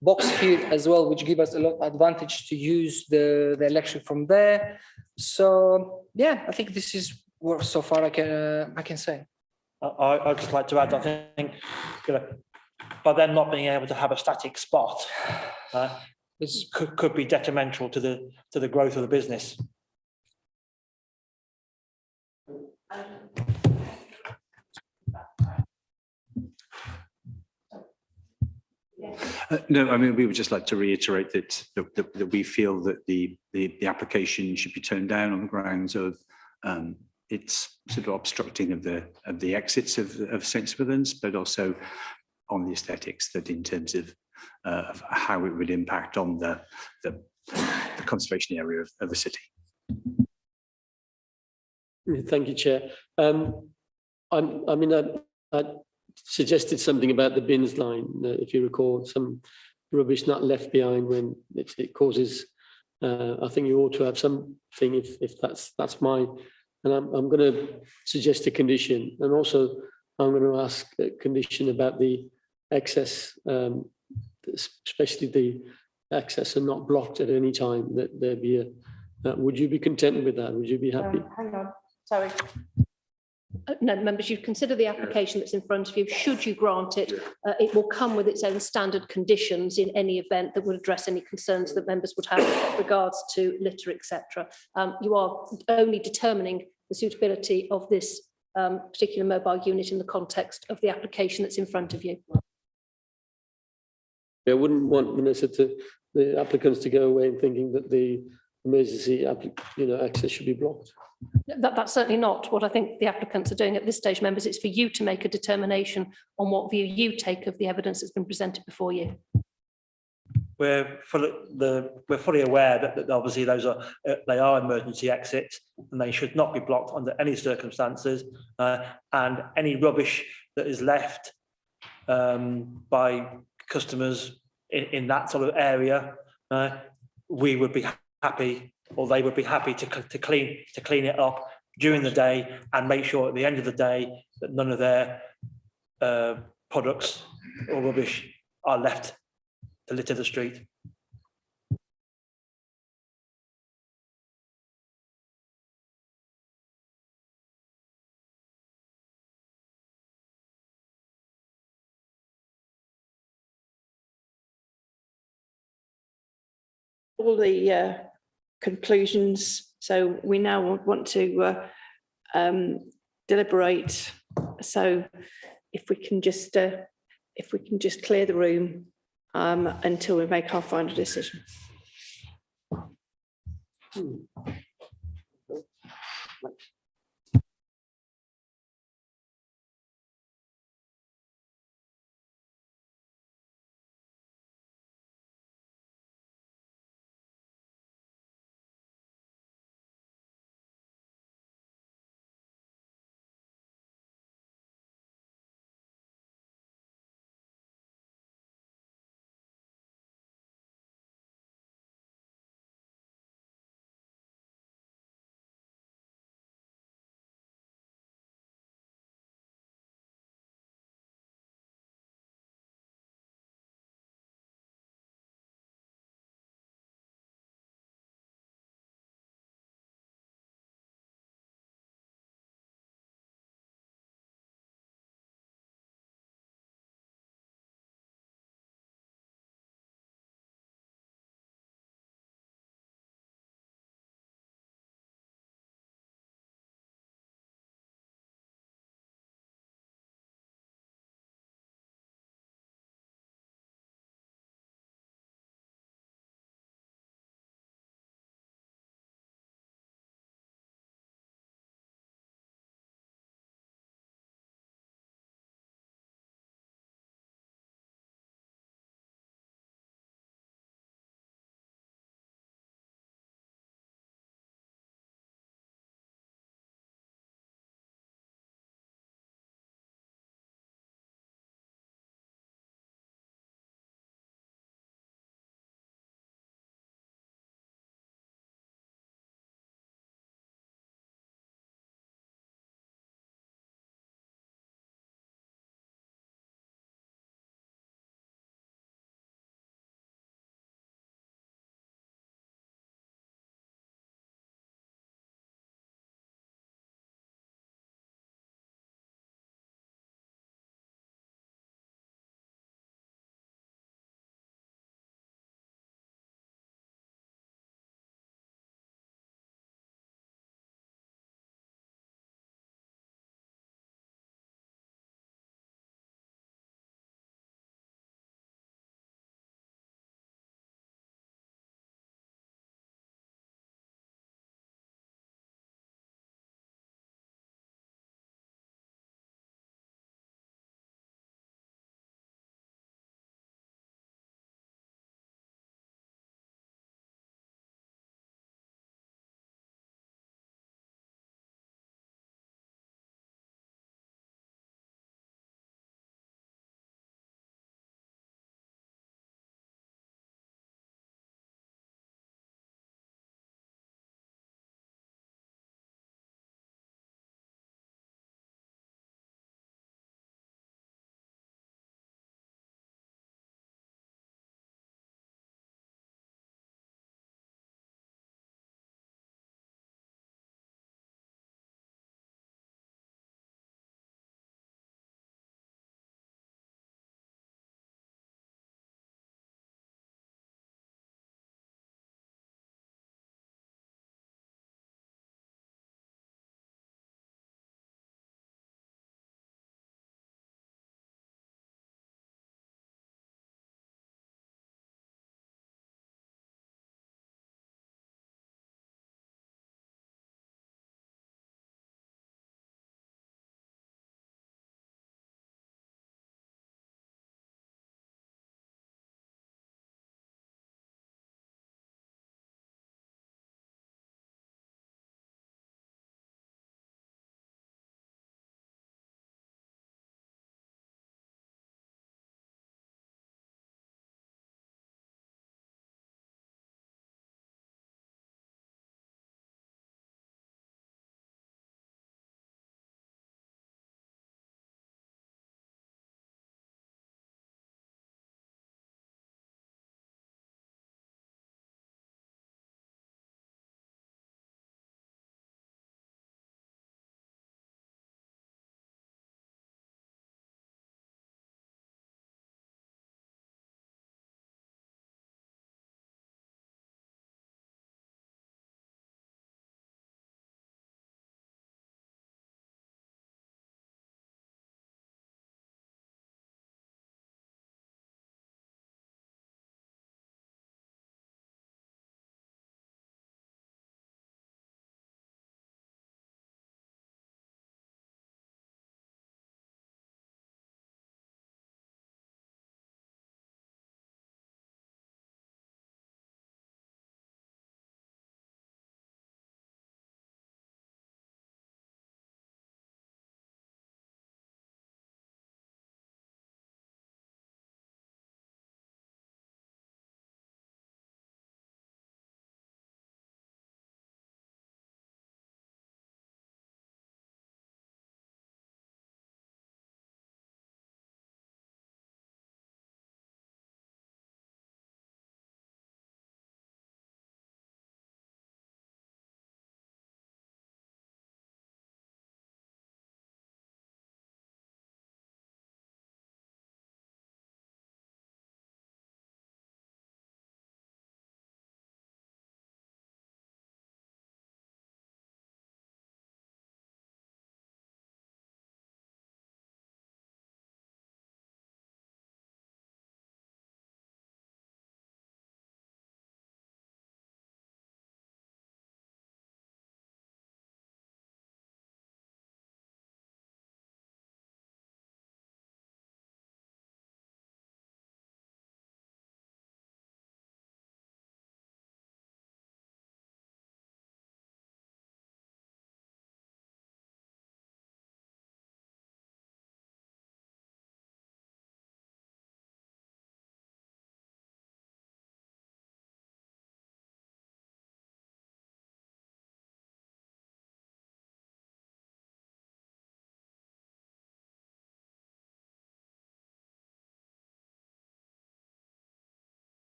box here as well, which gives us a lot of advantage to use the electric from there. So yeah, I think this is what so far I can say. I'd just like to add, I think, by them not being able to have a static spot, this could be detrimental to the growth of the business. No, I mean, we would just like to reiterate that we feel that the application should be turned down on the grounds of it's sort of obstructing of the exits of St Swithin's, but also on the aesthetics, that in terms of how it would impact on the conservation area of the city. Thank you, Chair. I suggested something about the bins line, if you recall, some rubbish not left behind when it causes. I think you ought to have something if that's mine. And I'm going to suggest a condition, and also I'm going to ask a condition about the access, especially the access are not blocked at any time. That there be a. Would you be content with that? Would you be happy? Hang on, sorry. No, members, you consider the application that's in front of you. Should you grant it, it will come with its own standard conditions in any event that would address any concerns that members would have with regards to litter, etc. You are only determining the suitability of this particular mobile unit in the context of the application that's in front of you. I wouldn't want the applicants to go away thinking that the emergency access should be blocked. That's certainly not what I think the applicants are doing at this stage, members. It's for you to make a determination on what view you take of the evidence that's been presented before you. We're fully aware that obviously they are emergency exits and they should not be blocked under any circumstances. And any rubbish that is left by customers in that sort of area, we would be happy, or they would be happy to clean it up during the day and make sure at the end of the day that none of their products or rubbish are left to litter the street. All the conclusions. So we now want to deliberate. So if we can just clear the room until we make our final decision.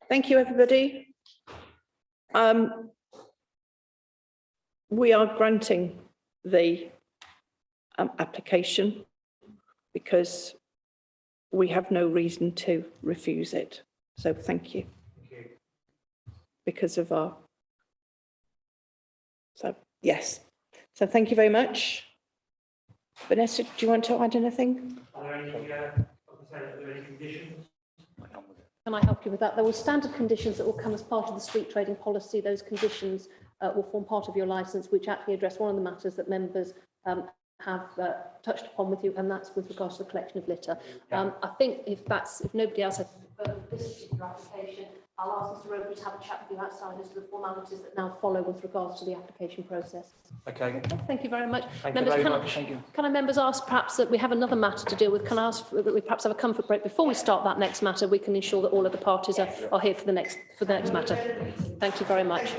Thank you, everybody. We are granting the application because we have no reason to refuse it. So thank you. Because of our, so yes. So thank you very much. Vanessa, do you want to add anything? Are there any conditions? Can I help you with that? There were standard conditions that will come as part of the street trading policy. Those conditions will form part of your licence, which actually address one of the matters that members have touched upon with you, and that's with regards to the collection of litter. I think if nobody else has further business with your application, I'll ask Mr. Roper to have a chat with you outside as to the formalities that now follow with regards to the application process. Okay. Thank you very much. Thank you very much. Thank you. Can I members ask perhaps that we have another matter to deal with? Can I ask that we perhaps have a comfort break before we start that next matter? We can ensure that all of the parties are here for the next matter. Thank you very much.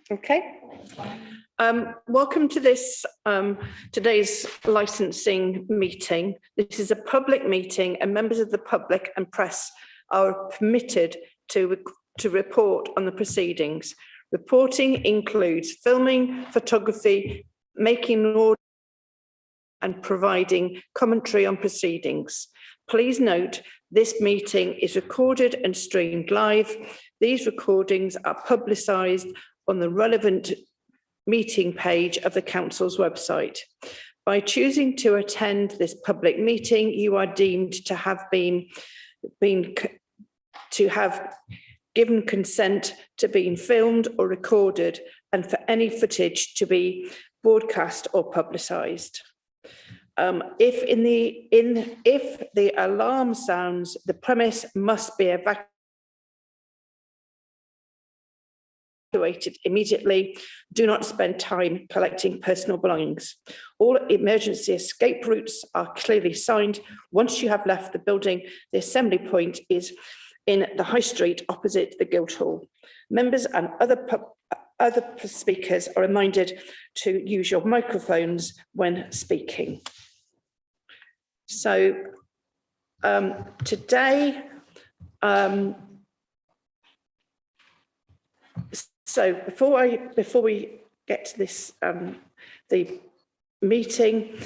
Okay. Welcome to this today's licensing meeting. This is a public meeting and members of the public and press are permitted to report on the proceedings. Reporting includes filming, photography, making an order and providing commentary on proceedings. Please note this meeting is recorded and streamed live. These recordings are publicised on the relevant meeting page of the council's website. By choosing to attend this public meeting, you are deemed to have given consent to being filmed or recorded and for any footage to be broadcast or publicised. If the alarm sounds, the premise must be evacuated immediately. Do not spend time collecting personal belongings. All emergency escape routes are clearly signed. Once you have left the building, the assembly point is in the High Street opposite the Guildhall. Members and other speakers are reminded to use your microphones when speaking. So today, so before we get to this, the meeting,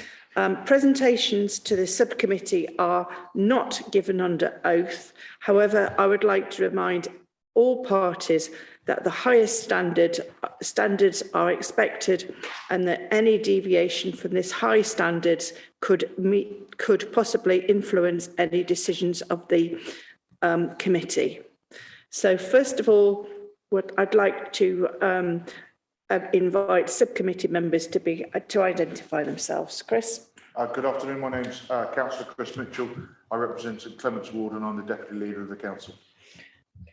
presentations to the subcommittee are not given under oath. However, I would like to remind all parties that the highest standards are expected and that any deviation from this high standards could possibly influence any decisions of the committee. So first of all, what I'd like to invite subcommittee members to identify themselves. Chris. Good afternoon. My name's Councillor Chris Mitchell. I represent St Clement's Ward and I'm the Deputy Leader of the Council.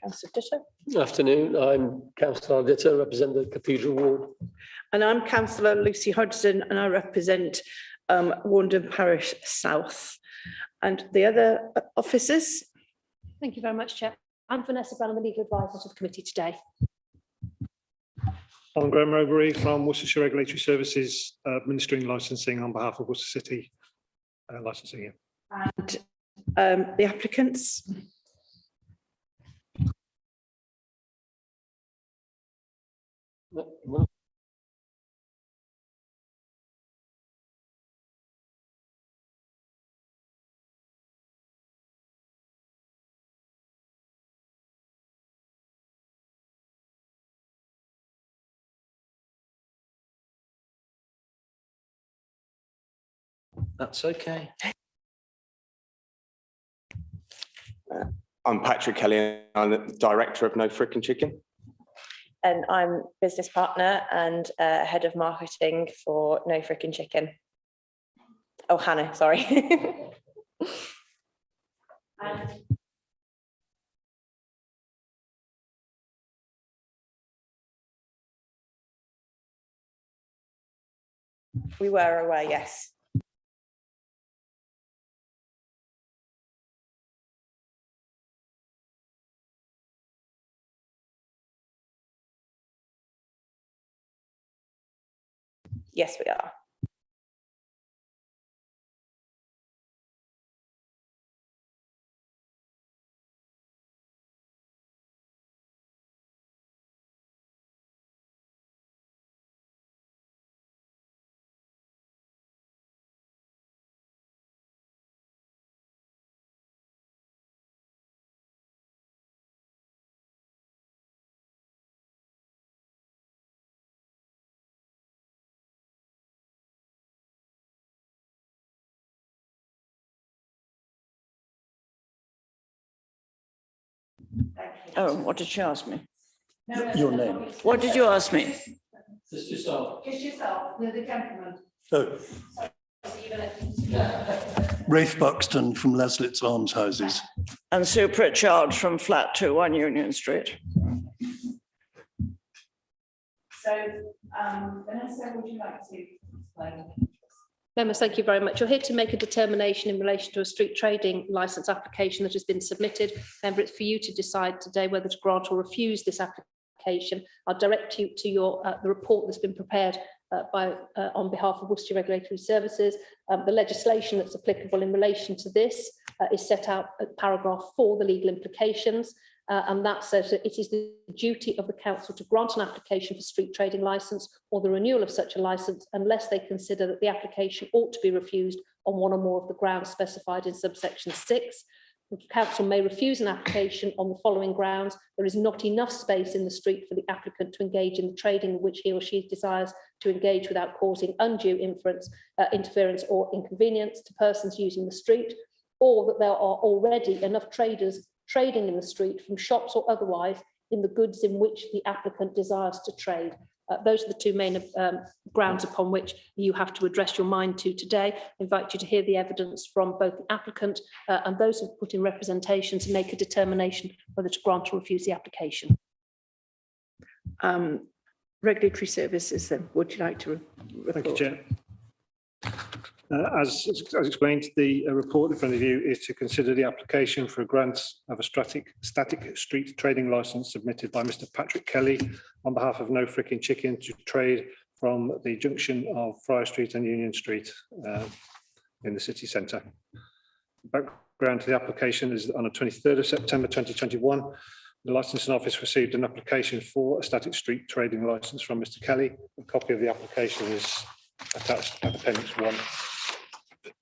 Councillor Ditto. Good afternoon. I'm Councillor Ditto, I represent the Cathedral Ward. And I'm Councillor Lucy Hodgson and I represent Warndon Parish South. And the other officers. Thank you very much, Chair. I'm Vanessa Brown, I'm the legal advisor to the committee today. I'm Graham Robury from Worcestershire Regulatory Services, administering licensing on behalf of Worcester City licensing. And the applicants. That's okay. I'm Patrick Kelly, and I'm the director of No Frickin' Chicken. And I'm business partner and head of marketing for No Frickin' Chicken. Oh, Hannah, sorry. We were aware, yes. Yes, we are. Oh, what did she ask me? No, Your name. What did you ask me? Just yourself. Just yourself, the gentleman. Oh, Rafe Buxton from Leslie's Arms Houses. And Sue Pritchard from Flat 2, 1 Union Street. So, Vanessa, would you like to explain? Members, thank you very much. You're here to make a determination in relation to a street trading licence application that has been submitted. Member, it's for you to decide today whether to grant or refuse this application application. I'll direct you to your the report that's been prepared on behalf of Worcester Regulatory Services. The legislation that's applicable in relation to this is set out at paragraph 4, the legal implications, and that says that it is the duty of the council to grant an application for street trading licence or the renewal of such a licence unless they consider that the application ought to be refused on one or more of the grounds specified in subsection 6. The council may refuse an application on the following grounds: there is not enough space in the street for the applicant to engage in the trading in which he or she desires to engage without causing undue interference or inconvenience to persons using the street, or that there are already enough traders trading in the street from shops or otherwise in the goods in which the applicant desires to trade. Those are the two main grounds upon which you have to address your mind to today. I invite you to hear the evidence from both the applicant and those who've put in representation to make a determination whether to grant or refuse the application. Regulatory Services, then, would you like to report? Thank you, Chair. As explained, the report in front of you is to consider the application for a grant of a static street trading licence submitted by Mr. Patrick Kelly on behalf of No Fricking Chicken to trade from the junction of Friar Street and Union Street in the city centre. Background to the application is on the 23rd of September 2021. The licensing office received an application for a static street trading licence from Mr. Kelly. A copy of the application is attached at Appendix 1.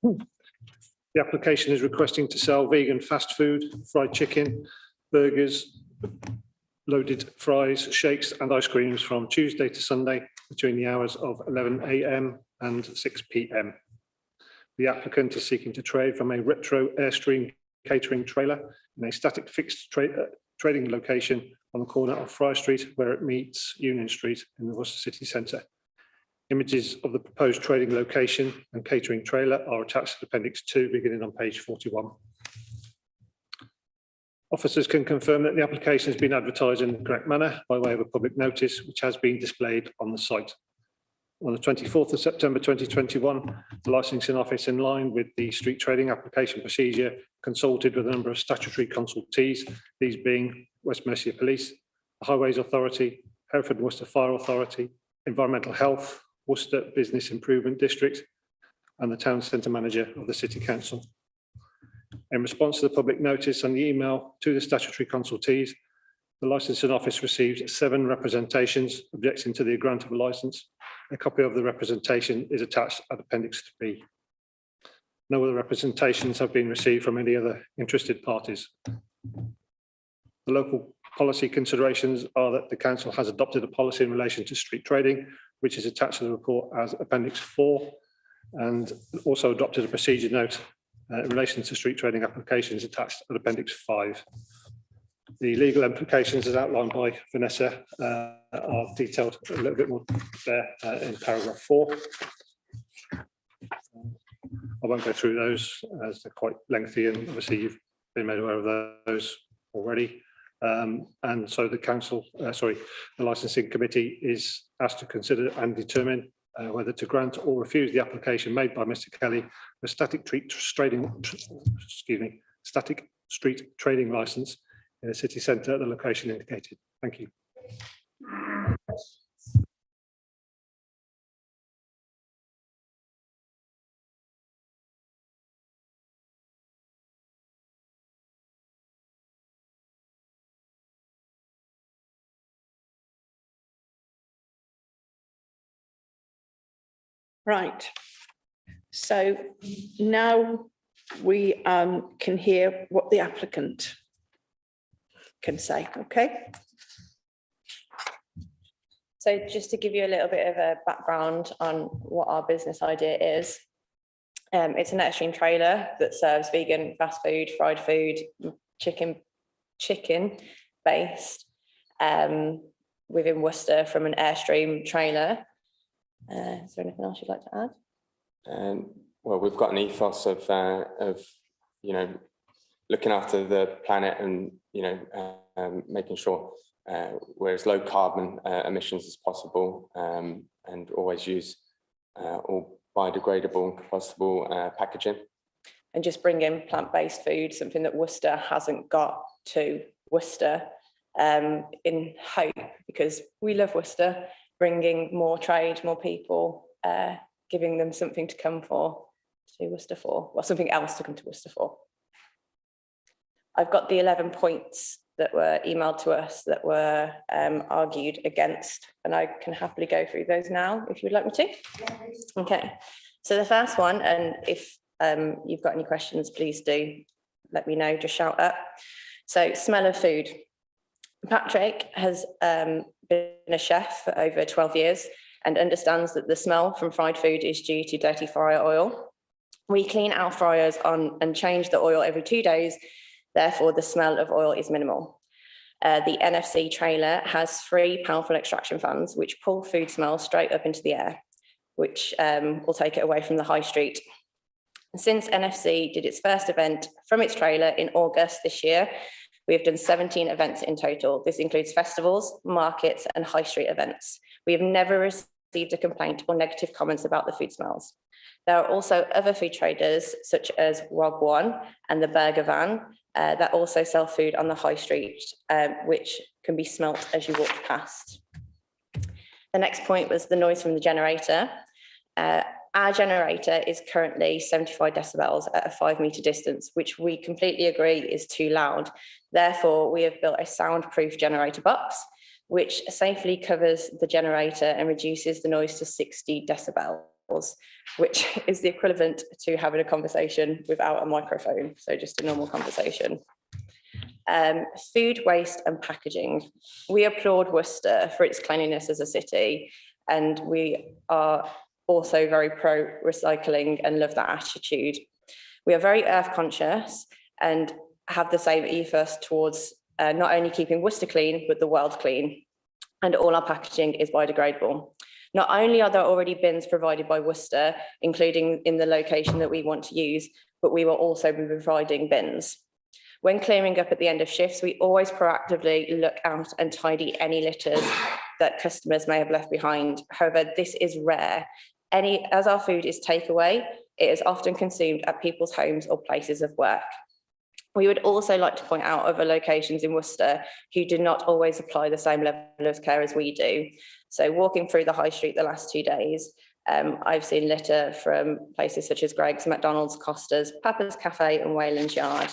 The application is requesting to sell vegan fast food, fried chicken, burgers, loaded fries, shakes and ice creams from Tuesday to Sunday between the hours of 11 AM and 6 PM. The applicant is seeking to trade from a retro Airstream catering trailer in a static fixed trading location on the corner of Friar Street where it meets Union Street in the Worcester city centre. Images of the proposed trading location and catering trailer are attached to Appendix 2, beginning on page 41. Officers can confirm that the application has been advertised in the correct manner by way of a public notice, which has been displayed on the site. On the 24th of September 2021, the licensing office, in line with the street trading application procedure, consulted with a number of statutory consultees, these being West Mercia Police, the Highways Authority, Hereford and Worcester Fire Authority, Environmental Health, Worcester Business Improvement District, and the Town Centre Manager of the City Council. In response to the public notice and the email to the statutory consultees, the licensing office received 7 representations objecting to the grant of a licence. A copy of the representation is attached at Appendix 3. No other representations have been received from any other interested parties. The local policy considerations are that the council has adopted a policy in relation to street trading, which is attached to the report as Appendix 4, and also adopted a procedure note in relation to street trading applications attached at Appendix 5. The legal implications, as outlined by Vanessa, are detailed a little bit more there in paragraph 4. I won't go through those as they're quite lengthy, and obviously you've been made aware of those already. And so the council, the licensing committee is asked to consider and determine whether to grant or refuse the application made by Mr. Kelly for static street trading licence in the city centre at the location indicated. Thank you. Right. So now we can hear what the applicant can say. Okay. So just to give you a little bit of a background on what our business idea is, it's an Airstream trailer that serves vegan fast food, fried food, chicken based within Worcester from an Airstream trailer. Is there anything else you'd like to add? Well, we've got an ethos of looking after the planet and making sure we're as low carbon emissions as possible, and always use all biodegradable compostable packaging. And just bring in plant-based food, something that Worcester hasn't got to Worcester. in hope, because we love Worcester, bringing more trade, more people, giving them something to come to Worcester for, or something else to come to Worcester for. I've got the 11 points that were emailed to us that were argued against, and I can happily go through those now if you'd like me to. Okay, so the first one, and if you've got any questions, please do let me know, just shout up. So, smell of food. Patrick has been a chef for over 12 years and understands that the smell from fried food is due to dirty fryer oil. We clean our fryers on and change the oil every 2 days. Therefore, the smell of oil is minimal. The NFC trailer has 3 powerful extraction fans which pull food smell straight up into the air, which will take it away from the high street. Since NFC did its first event from its trailer in August this year, we have done 17 events in total. This includes festivals, markets, and high street events. We have never received a complaint or negative comments about the food smells. There are also other food traders, such as Rob One and the Burger Van, that also sell food on the high street, which can be smelt as you walk past. The next point was the noise from the generator. Our generator is currently 75 decibels at a 5-meter distance, which we completely agree is too loud. Therefore, we have built a soundproof generator box, which safely covers the generator and reduces the noise to 60 decibels, which is the equivalent to having a conversation without a microphone, so just a normal conversation. Food waste and packaging. We applaud Worcester for its cleanliness as a city, and we are also very pro recycling and love that attitude. We are very earth conscious and have the same ethos towards not only keeping Worcester clean, but the world clean. And all our packaging is biodegradable. Not only are there already bins provided by Worcester, including in the location that we want to use, but we will also be providing bins. When clearing up at the end of shifts, we always proactively look out and tidy any litters that customers may have left behind. However, this is rare. As our food is takeaway, it is often consumed at people's homes or places of work. We would also like to point out other locations in Worcester who do not always apply the same level of care as we do. So walking through the high street the last 2 days, I've seen litter from places such as Greggs, McDonald's, Costa's, Papa's Cafe and Wayland's Yard.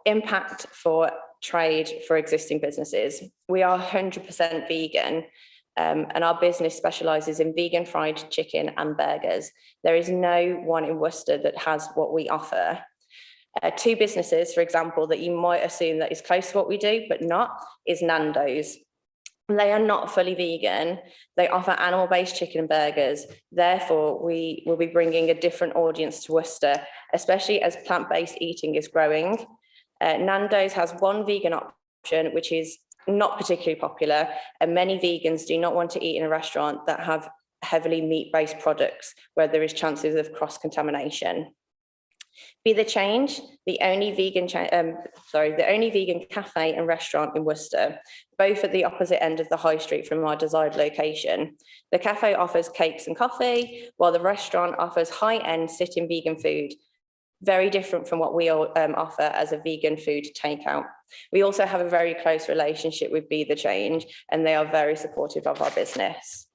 Impact for trade for existing businesses. We are 100% vegan. And our business specialises in vegan fried chicken and burgers. There is no one in Worcester that has what we offer. 2 businesses, for example, that you might assume that is close to what we do, but not, is Nando's. They are not fully vegan. They offer animal-based chicken and burgers. Therefore, we will be bringing a different audience to Worcester, especially as plant-based eating is growing. Nando's has one vegan option, which is not particularly popular, and many vegans do not want to eat in a restaurant that have heavily meat-based products where there is chances of cross-contamination. Be the Change, the only vegan cafe and restaurant in Worcester, both at the opposite end of the high street from our desired location. The cafe offers cakes and coffee, while the restaurant offers high-end sit-in vegan food, very different from what we offer as a vegan food takeout. We also have a very close relationship with Be the Change, and they are very supportive of our business.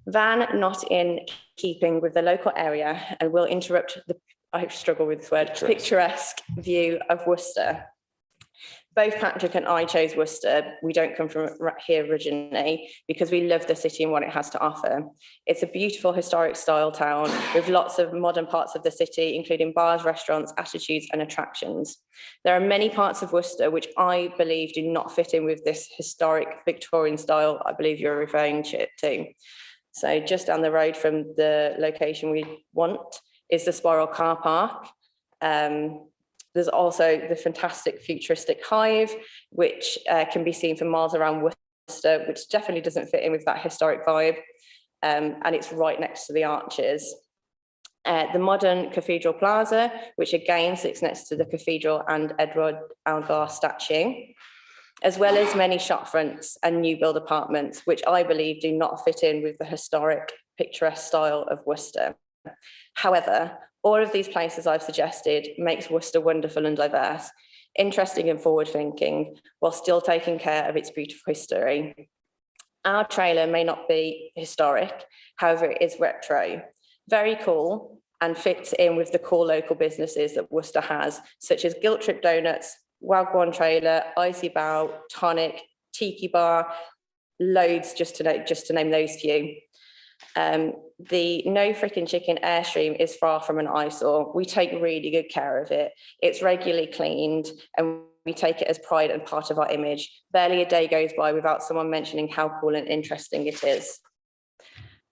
Van not in keeping with the local area and will interrupt the, I struggle with this word, picturesque view of Worcester. Both Patrick and I chose Worcester. We don't come from here originally because we love the city and what it has to offer. It's a beautiful historic style town with lots of modern parts of the city, including bars, restaurants, attitudes and attractions. There are many parts of Worcester which I believe do not fit in with this historic Victorian style I believe you're referring to. So just down the road from the location we want is the Spiral car park. There's also the fantastic futuristic Hive, which can be seen for miles around Worcester, which definitely doesn't fit in with that historic vibe. And it's right next to the arches. The modern Cathedral Plaza, which again sits next to the Cathedral and Edward Algar statue, as well as many shop fronts and new build apartments, which I believe do not fit in with the historic picturesque style of Worcester. However, all of these places I've suggested makes Worcester wonderful and diverse. interesting and forward-thinking, while still taking care of its beautiful history. Our trailer may not be historic, however, it is retro, very cool, and fits in with the core local businesses that Worcester has, such as Guilt Trip Donuts, Wagwan Trailer, Icy Bow, Tonic, Tiki Bar, loads, just to name those few. The No Frickin' Chicken Airstream is far from an eyesore. We take really good care of it. It's regularly cleaned, and we take it as pride and part of our image. Barely a day goes by without someone mentioning how cool and interesting it is.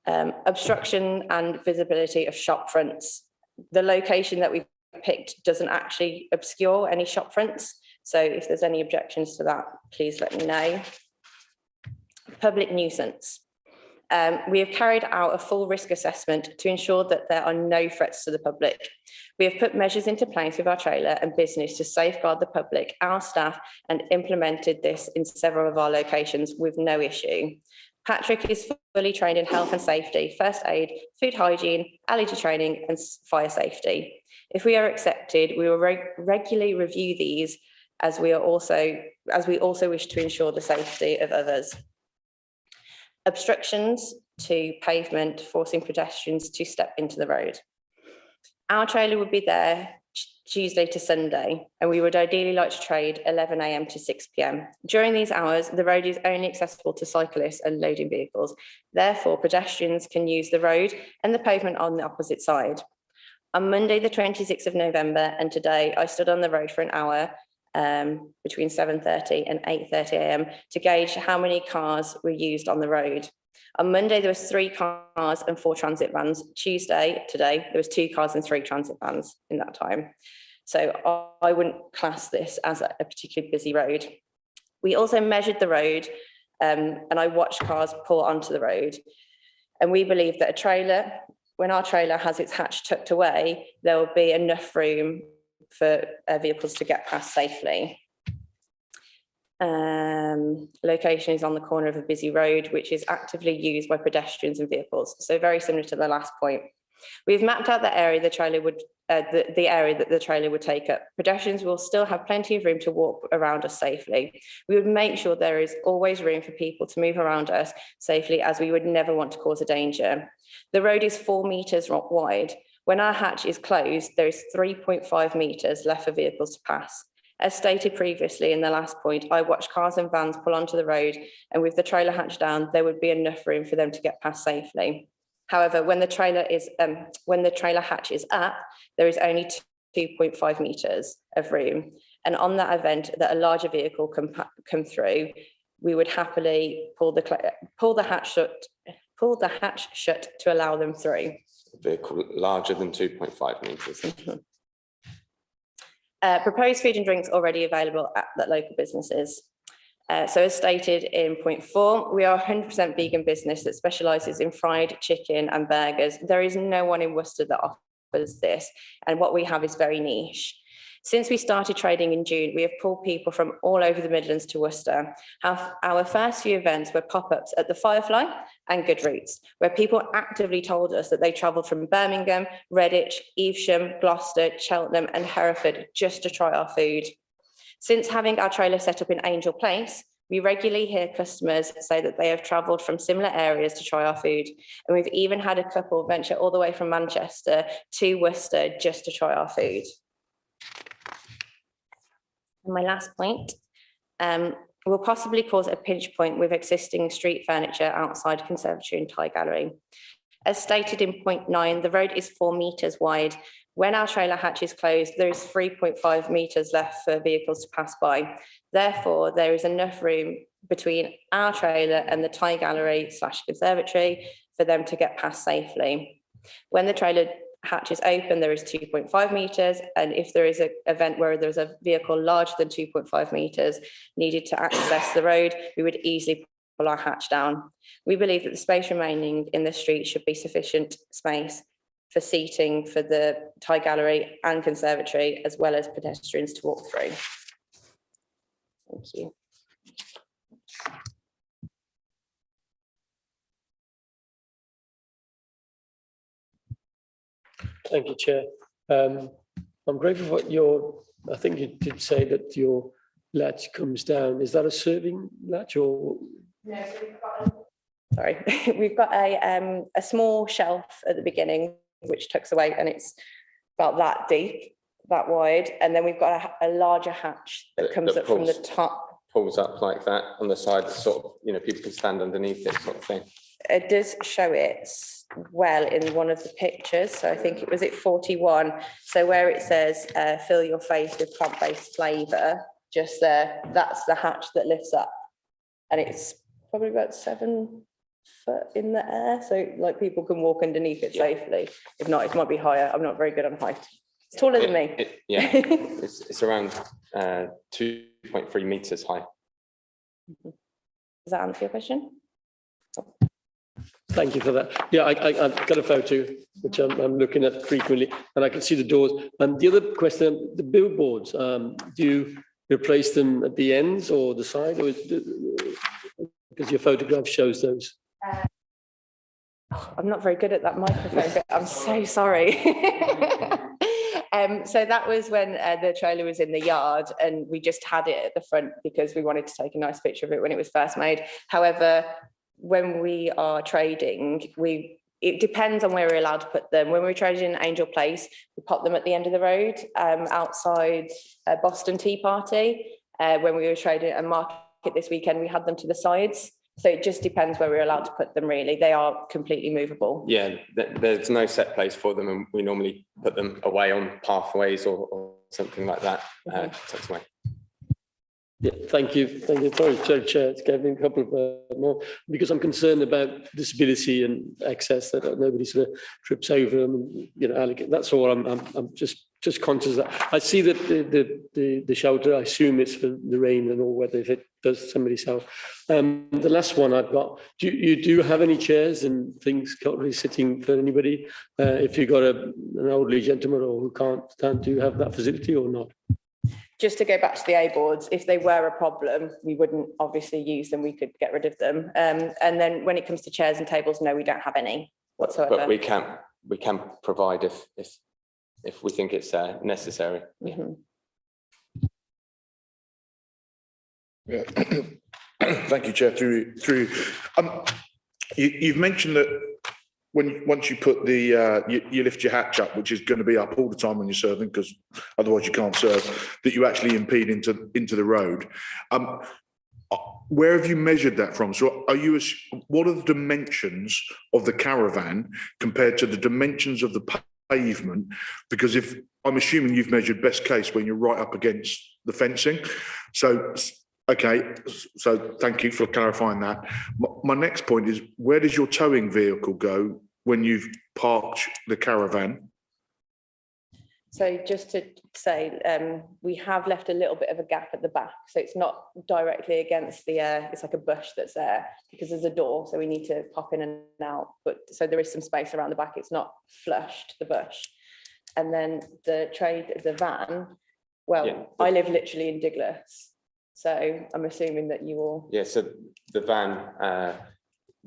Obstruction and visibility of shop fronts. The location that we've picked doesn't actually obscure any shop fronts. So if there's any objections to that, please let me know. Public nuisance. We have carried out a full risk assessment to ensure that there are no threats to the public. We have put measures into place with our trailer and business to safeguard the public, our staff, and implemented this in several of our locations with no issue. Patrick is fully trained in health and safety, first aid, food hygiene, allergy training, and fire safety. If we are accepted, we will regularly review these as we also wish to ensure the safety of others. Obstructions to pavement, forcing pedestrians to step into the road. Our trailer would be there Tuesday to Sunday, and we would ideally like to trade 11 AM to 6 PM. During these hours, the road is only accessible to cyclists and loading vehicles. Therefore, pedestrians can use the road and the pavement on the opposite side. On Monday, the 26th of November, and today, I stood on the road for an hour between 7:30 and 8:30 AM to gauge how many cars were used on the road. On Monday, there was 3 cars and 4 transit vans. Tuesday, today, there was 2 cars and 3 transit vans in that time. So I wouldn't class this as a particularly busy road. We also measured the road and I watched cars pull onto the road. And we believe that when our trailer has its hatch tucked away, there will be enough room for vehicles to get past safely. Location is on the corner of a busy road, which is actively used by pedestrians and vehicles. So very similar to the last point. We've mapped out the area the trailer would, the area that the trailer would take up. Pedestrians will still have plenty of room to walk around us safely. We would make sure there is always room for people to move around us safely, as we would never want to cause a danger. The road is 4 meters wide. When our hatch is closed, there is 3.5 meters left for vehicles to pass. As stated previously in the last point, I watched cars and vans pull onto the road, and with the trailer hatch down, there would be enough room for them to get past safely. However, when the trailer hatch is up, there is only 2.5 meters of room. And on that event that a larger vehicle come through, we would happily pull the hatch shut to allow them through. Vehicle larger than 2.5 meters. Proposed food and drinks already available at the local businesses. So as stated in point 4, we are 100% vegan business that specialises in fried chicken and burgers. There is no one in Worcester that offers this, and what we have is very niche. Since we started trading in June, we have pulled people from all over the Midlands to Worcester. Our first few events were pop-ups at the Firefly and Good Roots, where people actively told us that they travelled from Birmingham, Redditch, Evesham, Gloucester, Cheltenham and Hereford just to try our food. Since having our trailer set up in Angel Place, we regularly hear customers say that they have travelled from similar areas to try our food. And we've even had a couple venture all the way from Manchester to Worcester just to try our food. And my last point, will possibly cause a pinch point with existing street furniture outside Conservatory and Tie Gallery. As stated in point 9, the road is 4 meters wide. When our trailer hatch is closed, there is 3.5 meters left for vehicles to pass by. Therefore, there is enough room between our trailer and the Tie Gallery / Conservatory for them to get past safely. When the trailer hatch is open, there is 2.5 meters, and if there is an event where there's a vehicle larger than 2.5 meters needed to access the road, we would easily pull our hatch down. We believe that the space remaining in the street should be sufficient space for seating for the Tie Gallery and Conservatory, as well as pedestrians to walk through. Thank you. Thank you, Chair. I'm grateful for I think you did say that your latch comes down. Is that a serving latch or? No, so we've got a small shelf at the beginning which tucks away, and it's about that deep, that wide, and then we've got a larger hatch that comes up from the top. Pulls up like that on the side, sort of, people can stand underneath it, sort of thing. It does show it well in one of the pictures. So I think it was at 41. So where it says fill your face with plant-based flavour, just there, that's the hatch that lifts up, and it's probably about 7 foot in the air, so like people can walk underneath it safely. If not, it might be higher. I'm not very good on height. It's taller than me. It's around 2.3 meters high. Does that answer your question? Thank you for that. Yeah, I've got a photo which I'm looking at frequently, and I can see the doors. And the other question, the billboards, do you replace them at the ends or the side, or because your photograph shows those? I'm not very good at that microphone, but I'm so sorry. So that was when the trailer was in the yard, and we just had it at the front because we wanted to take a nice picture of it when it was first made. However, when we are trading, it depends on where we're allowed to put them. When we're trading in Angel Place, we pop them at the end of the road, outside Boston Tea Party. When we were trading at a market this weekend, we had them to the sides. So it just depends where we're allowed to put them, really. They are completely movable. Yeah, there's no set place for them, and we normally put them away on pathways or something like that. Tucked away. Yeah, thank you. Sorry, Chair, it gave me a couple of more, because I'm concerned about disability and access, that nobody sort of trips over them, allocate. That's all. I'm just conscious that I see that the shelter, I assume it's for the rain and all weather if it does somebody's house. The last one I've got, do you have any chairs and things currently sitting for anybody? If you've got an elderly gentleman or who can't stand, do you have that facility or not? Just to go back to the A boards, if they were a problem, we wouldn't obviously use them. We could get rid of them. And then when it comes to chairs and tables, no, we don't have any whatsoever. But we can provide if we think it's necessary. Mm-hmm. Yeah. Thank you, Chair. Through you've mentioned that once you put you lift your hatch up, which is going to be up all the time when you're serving, because otherwise you can't serve, that you actually impede into the road. Where have you measured that from? So what are the dimensions of the Caravan compared to the dimensions of the pavement? Because if I'm assuming you've measured best case when you're right up against the fencing. So okay, so thank you for clarifying that. My next point is, where does your towing vehicle go when you've parked the Caravan? So just to say, we have left a little bit of a gap at the back, so it's not directly against it's like a bush that's there, because there's a door, so we need to pop in and out. But so there is some space around the back. It's not flushed, the bush. And then the van. Well, yeah, I live literally in Diglas, so I'm assuming that you will. Yeah. So the van.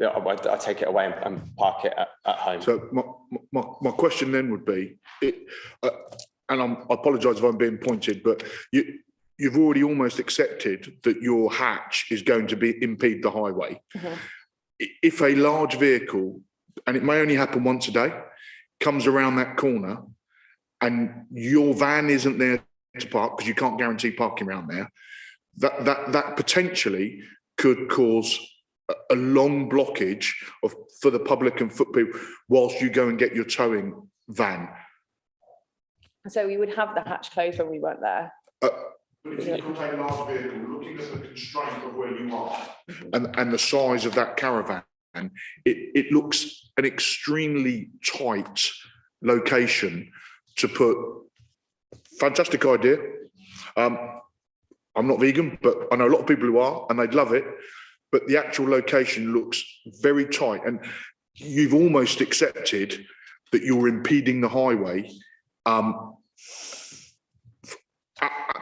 I take it away and park it at home. So my question then would be, and I apologise if I'm being pointed, but you've already almost accepted that your hatch is going to impede the highway. Mm-hmm. If a large vehicle, and it may only happen once a day, comes around that corner and your van isn't there to park because you can't guarantee parking around there, that potentially could cause a long blockage for the public and foot people whilst you go and get your towing van. So we would have the hatch closed when we weren't there. If you take a large vehicle, looking at the constraint of where you are and the size of that Caravan, it looks an extremely tight location to put. Fantastic idea. I'm not vegan, but I know a lot of people who are, and they'd love it. But the actual location looks very tight, and you've almost accepted that you're impeding the highway at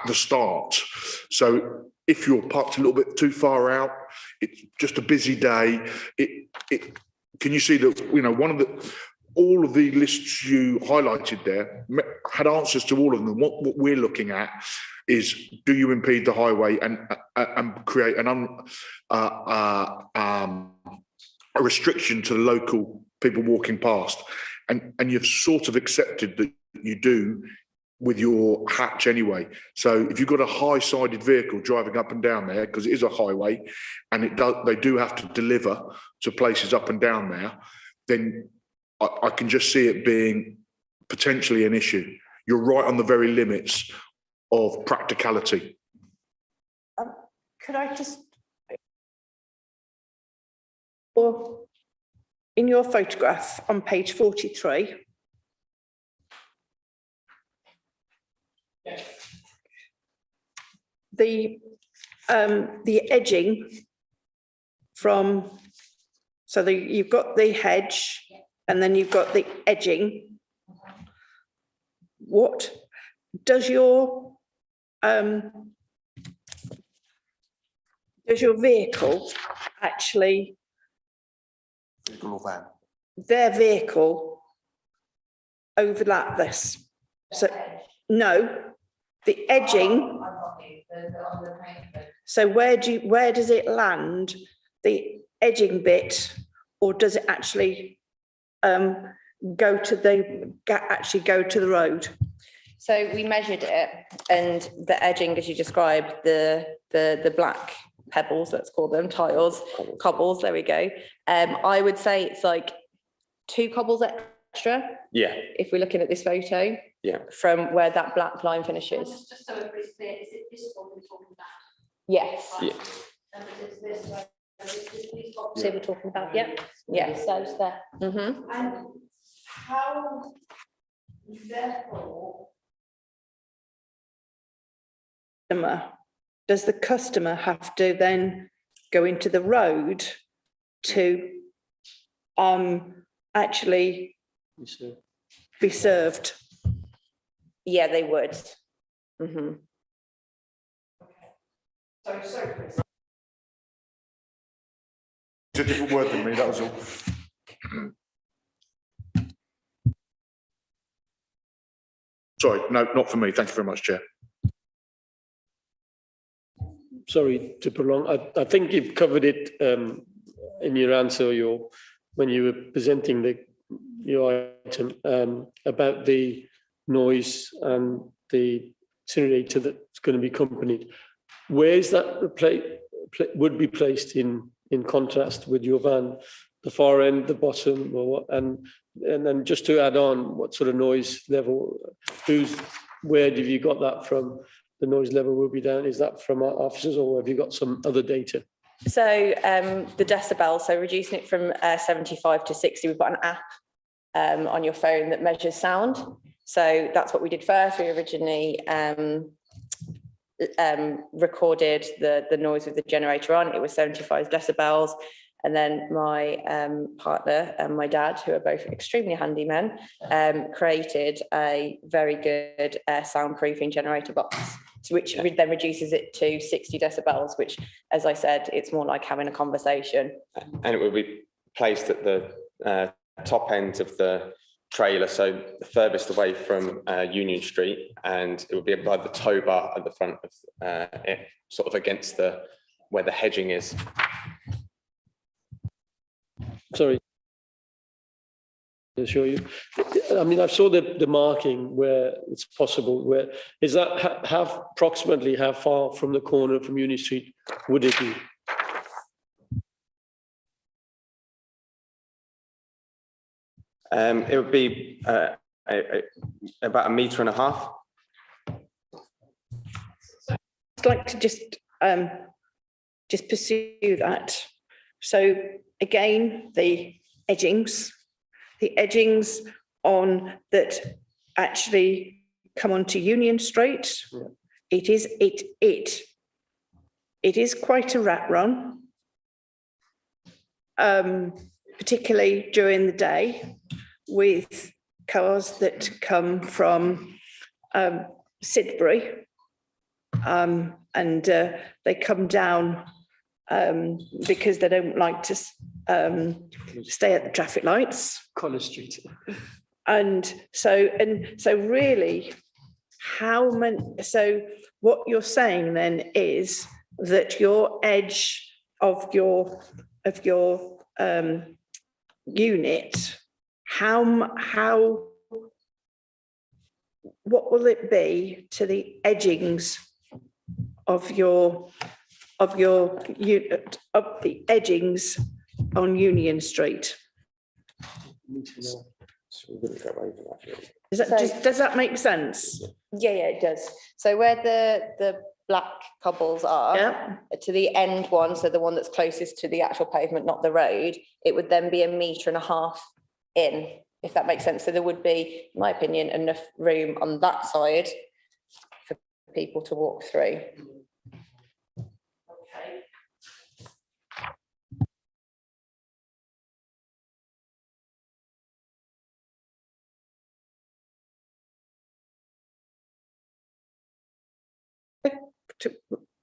the start. So if you're parked a little bit too far out, it's just a busy day. Can you see that? One of the all of the lists you highlighted there had answers to all of them. What we're looking at is, do you impede the highway and create a restriction to the local people walking past? And you've sort of accepted that you do with your hatch anyway. So if you've got a high-sided vehicle driving up and down there, because it is a highway, and they do have to deliver to places up and down there, then I can just see it being potentially an issue. You're right on the very limits of practicality. Could I just, or in your photograph on page 43, the edging from, so you've got the hedge and then you've got the edging. What does your vehicle actually, their vehicle overlap this? So no, the edging. So where does it land, the edging bit, or does it actually go to the road? So we measured it, and the edging, as you described, the black pebbles, let's call them tiles, cobbles, there we go. I would say it's like 2 cobbles extra. Yeah. If we're looking at this photo. Yeah. From where that black line finishes. Just so everybody's clear, is it this one we're talking about? Yes. Yeah. And it's this one, these boxes. So we're talking about, yeah, Yes. those there. Mm-hmm. And how, therefore, Does the customer have to then go into the road to actually be served? Yeah, they would. Mm-hmm. sorry, Chris. It's a different word than me, that was all. Sorry, no, not for me. Thank you very much, Chair. Sorry to prolong. I think you've covered it in your answer, when you were presenting your item about the noise and the incinerator that's going to be accompanied. Where is that would be placed in contrast with your van? The far end, the bottom, or what? And then just to add on, what sort of noise level? Where have you got that from? The noise level will be down. Is that from our officers, or have you got some other data? So the decibel, so reducing it from 75 to 60, we've got an app on your phone that measures sound. So that's what we did first. We originally recorded the noise with the generator on. It was 75 decibels. And then my partner and my dad, who are both extremely handy men, created a very good soundproofing generator box, which then reduces it to 60 decibels, which, as I said, it's more like having a conversation. And it will be placed at the top end of the trailer, so the furthest away from Union Street, and it will be by the tow bar at the front of it, sort of against where the hedging is. Sorry. To assure you. I mean, I saw the marking where it's possible. Where is that? Approximately how far from the corner from Union Street would it be? It would be about 1.5 meters. I'd like to just pursue that. So again, the edgings on that actually come onto Union Street. Yeah. It is quite a rat run, particularly during the day, with cars that come from Sidbury, and they come down because they don't like to stay at the traffic lights. College Street. And so really, how many, so what you're saying then is that your edge of your unit, what will it be to the edgings of your unit, of the edgings on Union Street? So we wouldn't go over that, really. Does that make sense? Yeah, it does. So where the black cobbles are, Yeah. to the end one, so the one that's closest to the actual pavement, not the road, it would then be 1.5 meters in, if that makes sense. So there would be, in my opinion, enough room on that side for people to walk through.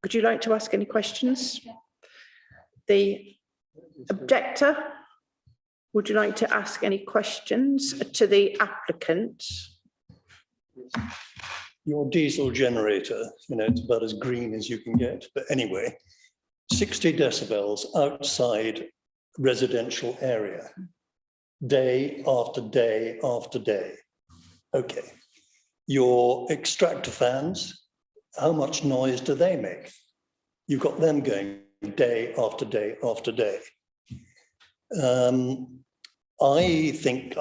Would you like to ask any questions? The objector, would you like to ask any questions to the applicant? Your diesel generator, it's about as green as you can get. But anyway, 60 decibels outside residential area, day after day after day. Okay. Your extractor fans, how much noise do they make? You've got them going day after day after day. I think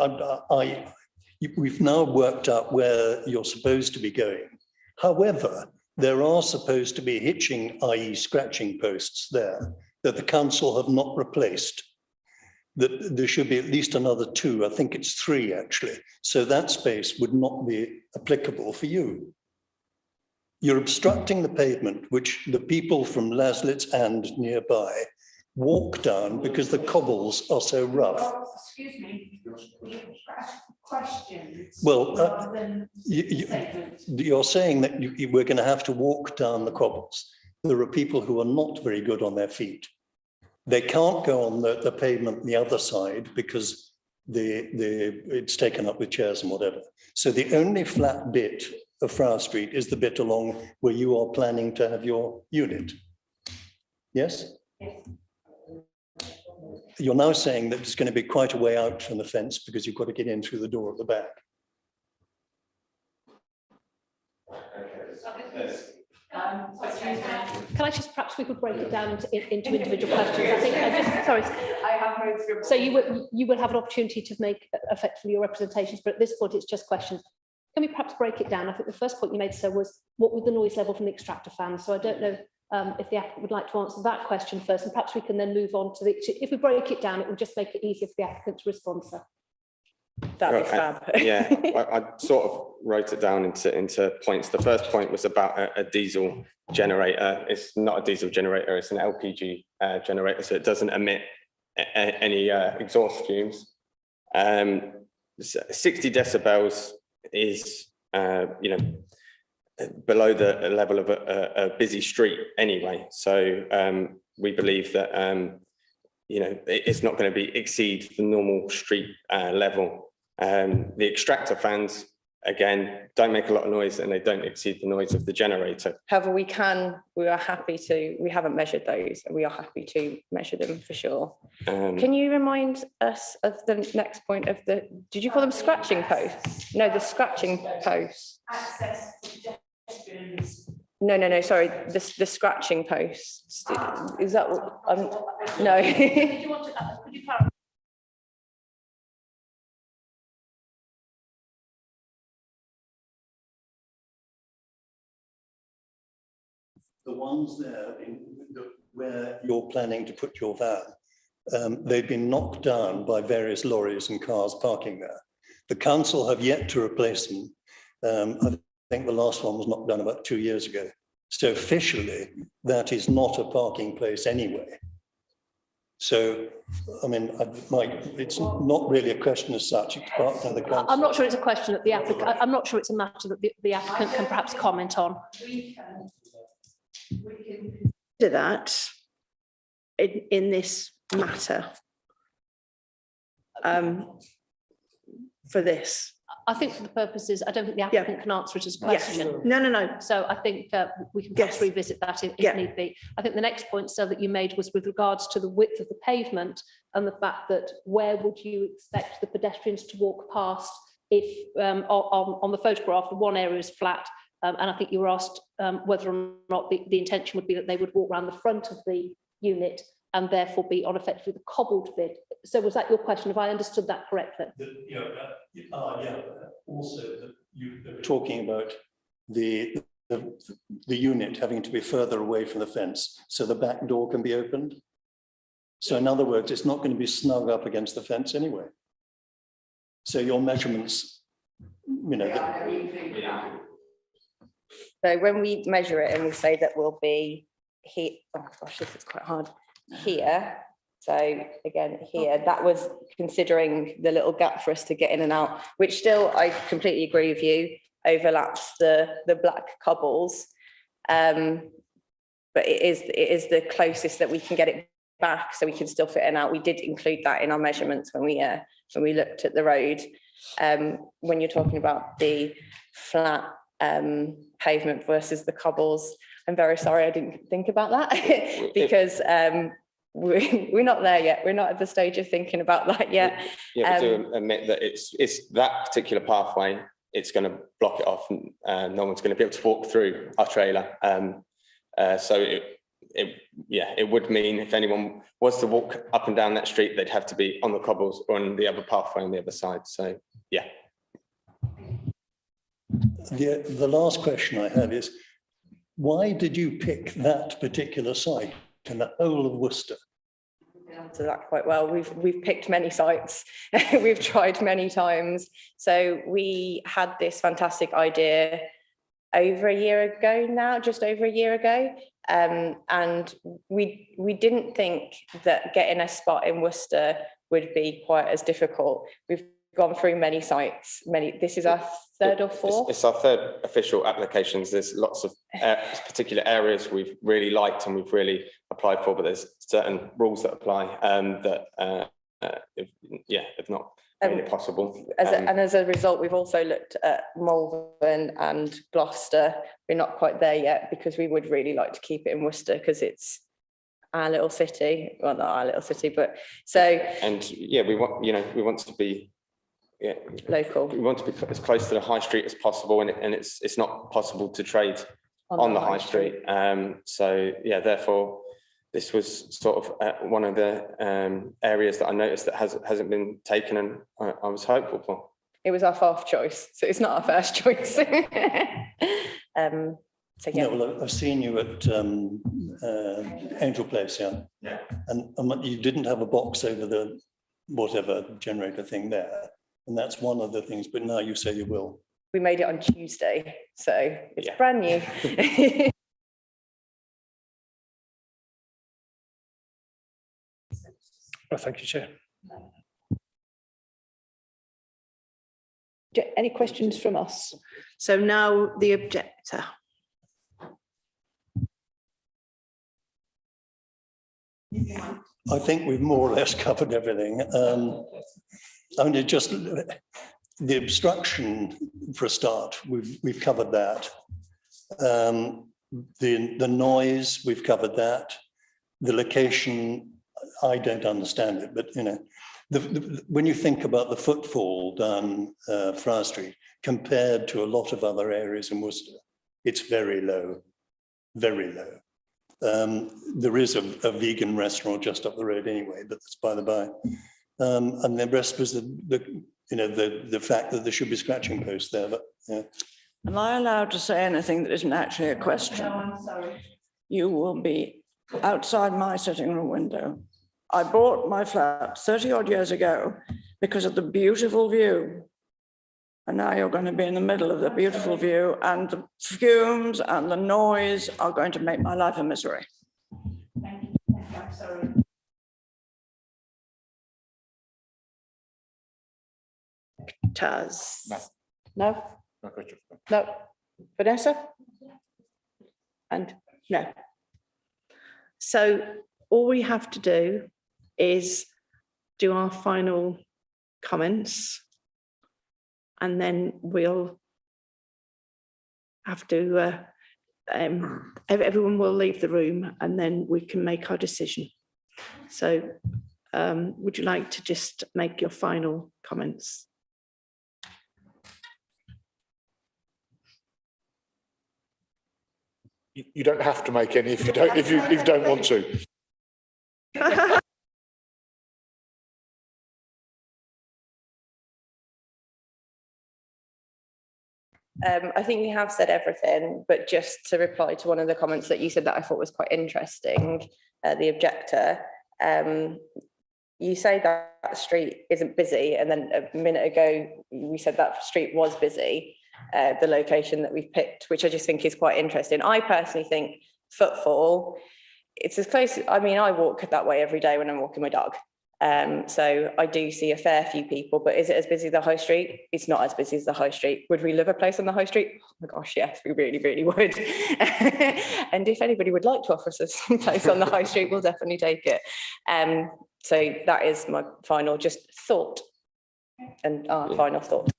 we've now worked out where you're supposed to be going. However, there are supposed to be hitching, i.e. scratching posts there that the council have not replaced. That there should be at least another 2, I think it's 3 actually. So that space would not be applicable for you. You're obstructing the pavement, which the people from Laslitz and nearby walk down because the cobbles are so rough. Oh, excuse me, questions. Well, rather than statements. you're saying that we're going to have to walk down the cobbles. There are people who are not very good on their feet. They can't go on the pavement the other side because it's taken up with chairs and whatever. So the only flat bit of Friar Street is the bit along where you are planning to have your unit. Yes? Yes. You're now saying that it's going to be quite a way out from the fence because you've got to get in through the door at the back. Can I just, perhaps we could break it down into individual questions? I think, sorry. I have no scribble. So you will have an opportunity to make effectively your representations, but at this point it's just questions. Can we perhaps break it down? I think the first point you made, sir, was what was the noise level from the extractor fan? So I don't know if the applicant would like to answer that question first, and perhaps we can then move on to if we break it down, it will just make it easier for the applicant to respond, sir. That'd be fab. Yeah, I sort of wrote it down into points. The first point was about a diesel generator. It's not a diesel generator, it's an LPG generator, so it doesn't emit any exhaust fumes. 60 decibels is, below the level of a busy street anyway. So we believe that, it's not going to exceed the normal street level. The extractor fans, again, don't make a lot of noise and they don't exceed the noise of the generator. However, we are happy to, we haven't measured those, and we are happy to measure them for sure. Can you remind us of the next point of did you call them scratching posts? No, the scratching posts. Access suggestions. No, sorry, the scratching posts. Is that what, no. Did you want to, could you clarify? The ones there where you're planning to put your van, they've been knocked down by various lorries and cars parking there. The council have yet to replace them. I think the last one was knocked down about 2 years ago. So officially, that is not a parking place anyway. So, I mean, it's not really a question as such. It's part of the council. I'm not sure it's a question that the applicant, I'm not sure it's a matter that the applicant can perhaps comment on. We can Do that. in this matter? For this? I think for the purposes, I don't think the Yeah. applicant can answer it as a Yes. question. No. So I think we can perhaps Yes. revisit that if Yeah. need be. I think the next point, sir, that you made was with regards to the width of the pavement and the fact that where would you expect the pedestrians to walk past if on the photograph, the one area is flat. And I think you were asked whether or not the intention would be that they would walk around the front of the unit and therefore be on effectively the cobbled bit. So was that your question? Have I understood that correctly? Also, you were talking about the unit having to be further away from the fence so the back door can be opened. So in other words, it's not going to be snug up against the fence anyway. So your measurements, So when we measure it and we say that we'll be here, oh gosh, this is quite hard, here. So again, here, that was considering the little gap for us to get in and out, which still, I completely agree with you, overlaps the black cobbles. But it is the closest that we can get it back so we can still fit in and out. We did include that in our measurements when we looked at the road. When you're talking about the flat pavement versus the cobbles, I'm very sorry I didn't think about that because we're not there yet. We're not at the stage of thinking about that yet. Yeah, we do admit that it's that particular pathway, it's going to block it off and no one's going to be able to walk through our trailer. So it would mean if anyone was to walk up and down that street, they'd have to be on the cobbles or on the other pathway on the other side. So, yeah. The last question I have is, why did you pick that particular site in the whole of Worcester? Answer that quite well. We've picked many sites. We've tried many times. So we had this fantastic idea over a year ago now, just over a year ago. And we didn't think that getting a spot in Worcester would be quite as difficult. We've gone through many sites, this is our third or fourth? It's our third official applications. There's lots of particular areas we've really liked and we've really applied for, but there's certain rules that apply if not made it possible. And as a result, we've also looked at Malvern and Gloucester. We're not quite there yet because we would really like to keep it in Worcester because it's our little city. Well, not our little city, but so. And yeah, we want to be local. We want to be as close to the high street as possible, and it's not possible to trade on the high street. So yeah, therefore, this was sort of one of the areas that I noticed that hasn't been taken, and I was hopeful for. It was our fourth choice, so it's not our first choice. So yeah. No, well, I've seen you at Angel Place, yeah. And you didn't have a box over the whatever generator thing there. And that's one of the things, but now you say you will. We made it on Tuesday, so it's brand new. Well, thank you, Chair. Any questions from us? So now the objector. I think we've more or less covered everything. Only just the obstruction for a start, we've covered that. The noise, we've covered that. The location, I don't understand it, but when you think about the footfall down Friar Street compared to a lot of other areas in Worcester, it's very low, very low. There is a vegan restaurant just up the road anyway, but that's by the by. And the rest was the fact that there should be scratching posts there. But yeah. Am I allowed to say anything that isn't actually a question? No, I'm sorry. You will be outside my sitting room window. I bought my flat 30 odd years ago because of the beautiful view. And now you're going to be in the middle of the beautiful view, and the fumes and the noise are going to make my life a misery. Thank you. I'm sorry. Taz. No. No? No question. No. Vanessa? And no. So all we have to do is do our final comments, and then we'll have to, everyone will leave the room, and then we can make our decision. So would you like to just make your final comments? You don't have to make any if you don't want to. I think you have said everything, but just to reply to one of the comments that you said that I thought was quite interesting, the objector, you say that street isn't busy, and then a minute ago we said that street was busy, the location that we've picked, which I just think is quite interesting. I personally think footfall, it's as close, I mean, I walk that way every day when I'm walking my dog. So I do see a fair few people, but is it as busy as the high street? It's not as busy as the high street. Would we love a place on the high street? Oh my gosh, yes, we really, really would. And if anybody would like to offer us a place on the high street, we'll definitely take it. So that is my final just thought and our final thought.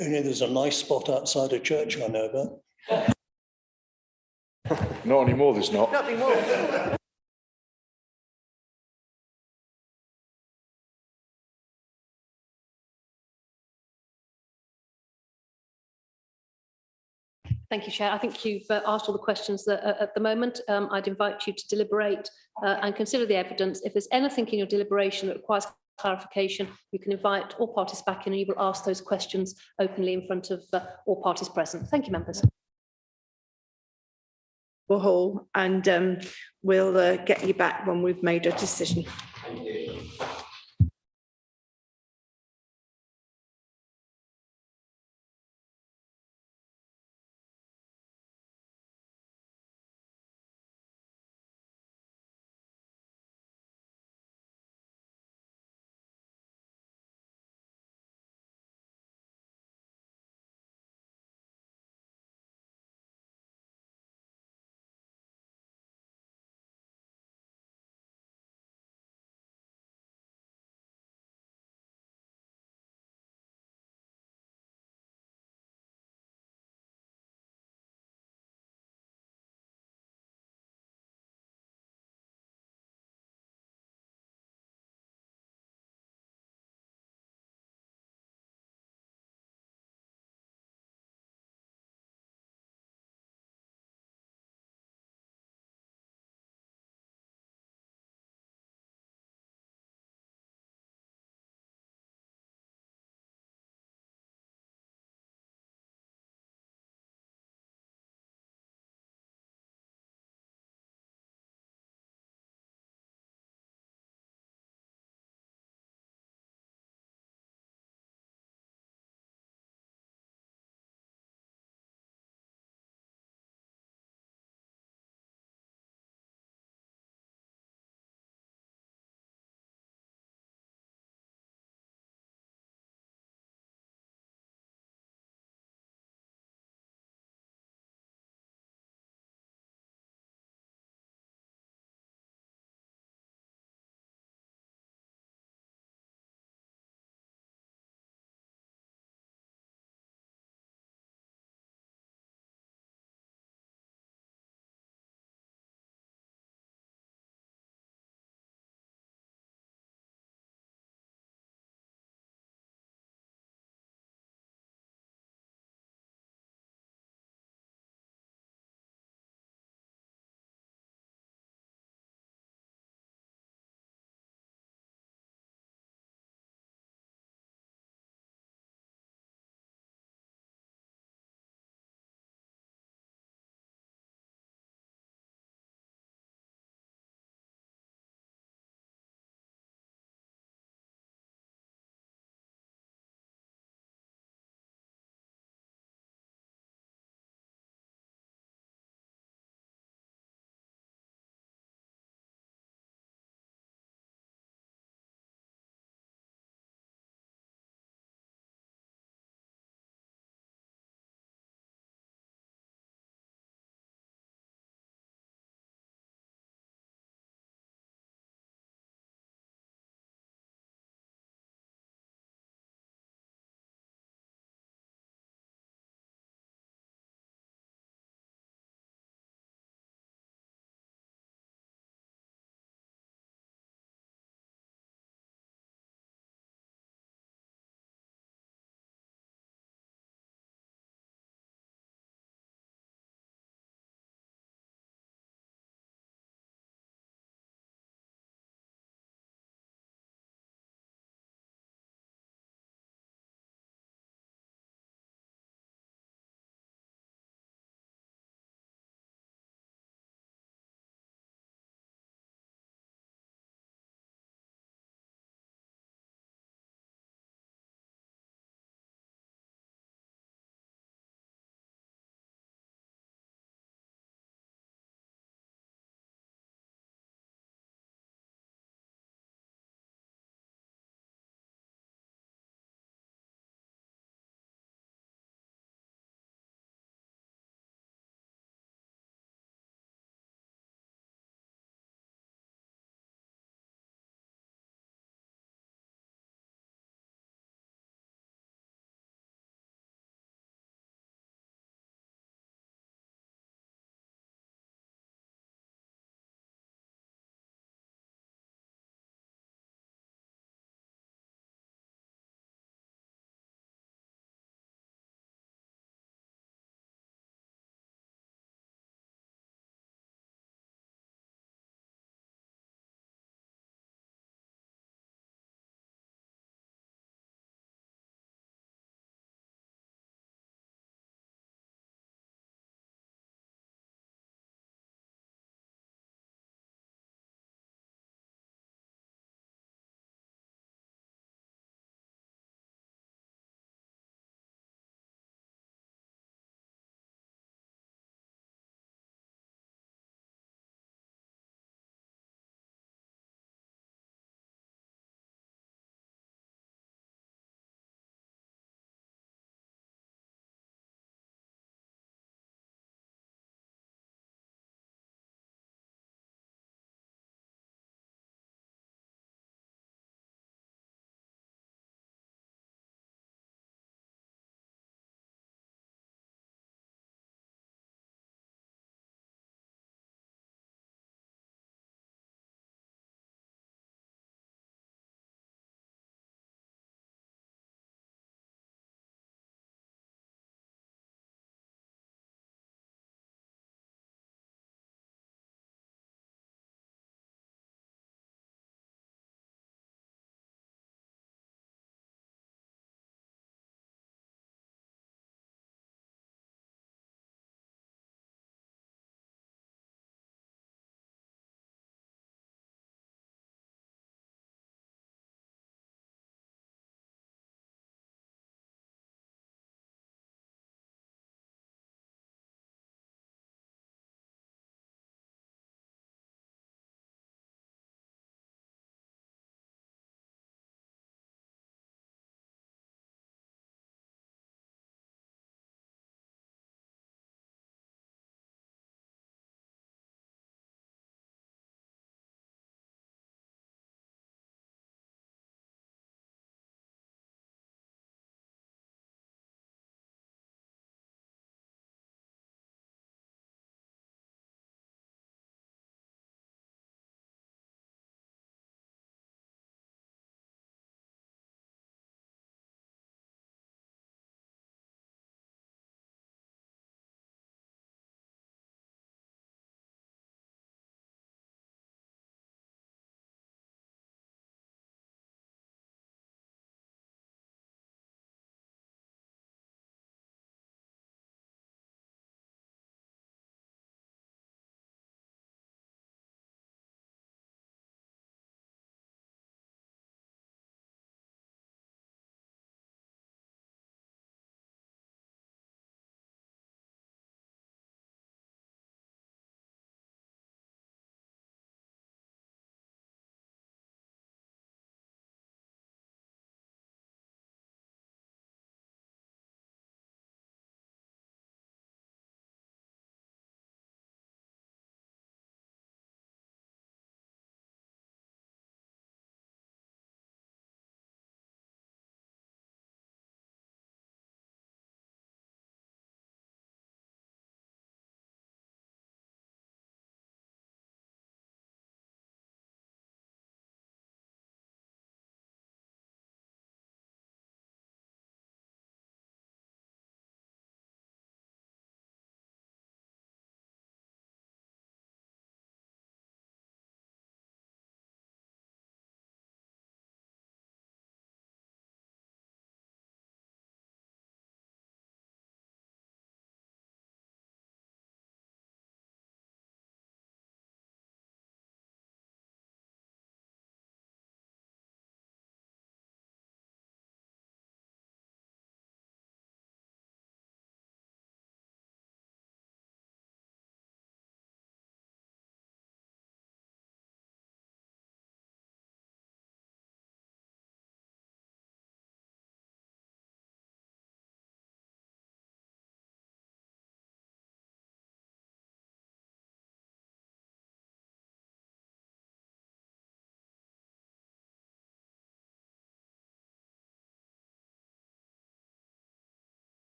Only there's a nice spot outside a church I know about. Not anymore, there's not. Not anymore. Thank you, Chair. I think you've asked all the questions that at the moment. I'd invite you to deliberate and consider the evidence. If there's anything in your deliberation that requires clarification, you can invite all parties back in and you will ask those questions openly in front of all parties present. Thank you, members. Hall, and we'll get you back when we've made a decision.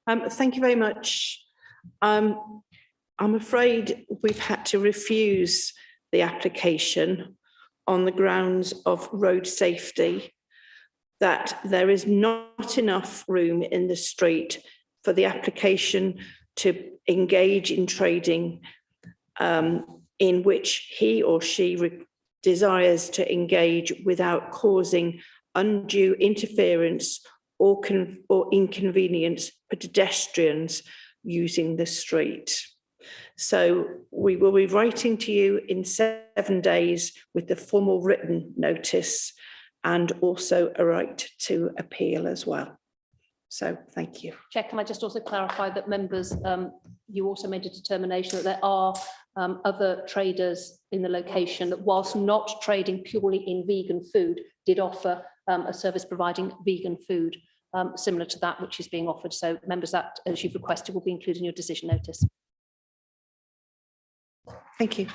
Thank you very much. I'm afraid we've had to refuse the application on the grounds of road safety, that there is not enough room in the street for the application to engage in trading in which he or she desires to engage without causing undue interference or inconvenience for pedestrians using the street. So we will be writing to you in 7 days with the formal written notice and also a right to appeal as well. So thank you. Chair, can I just also clarify that members, you also made a determination that there are other traders in the location that, whilst not trading purely in vegan food, did offer a service providing vegan food similar to that which is being offered. So members, that, as you've requested, will be included in your decision notice. Thank you.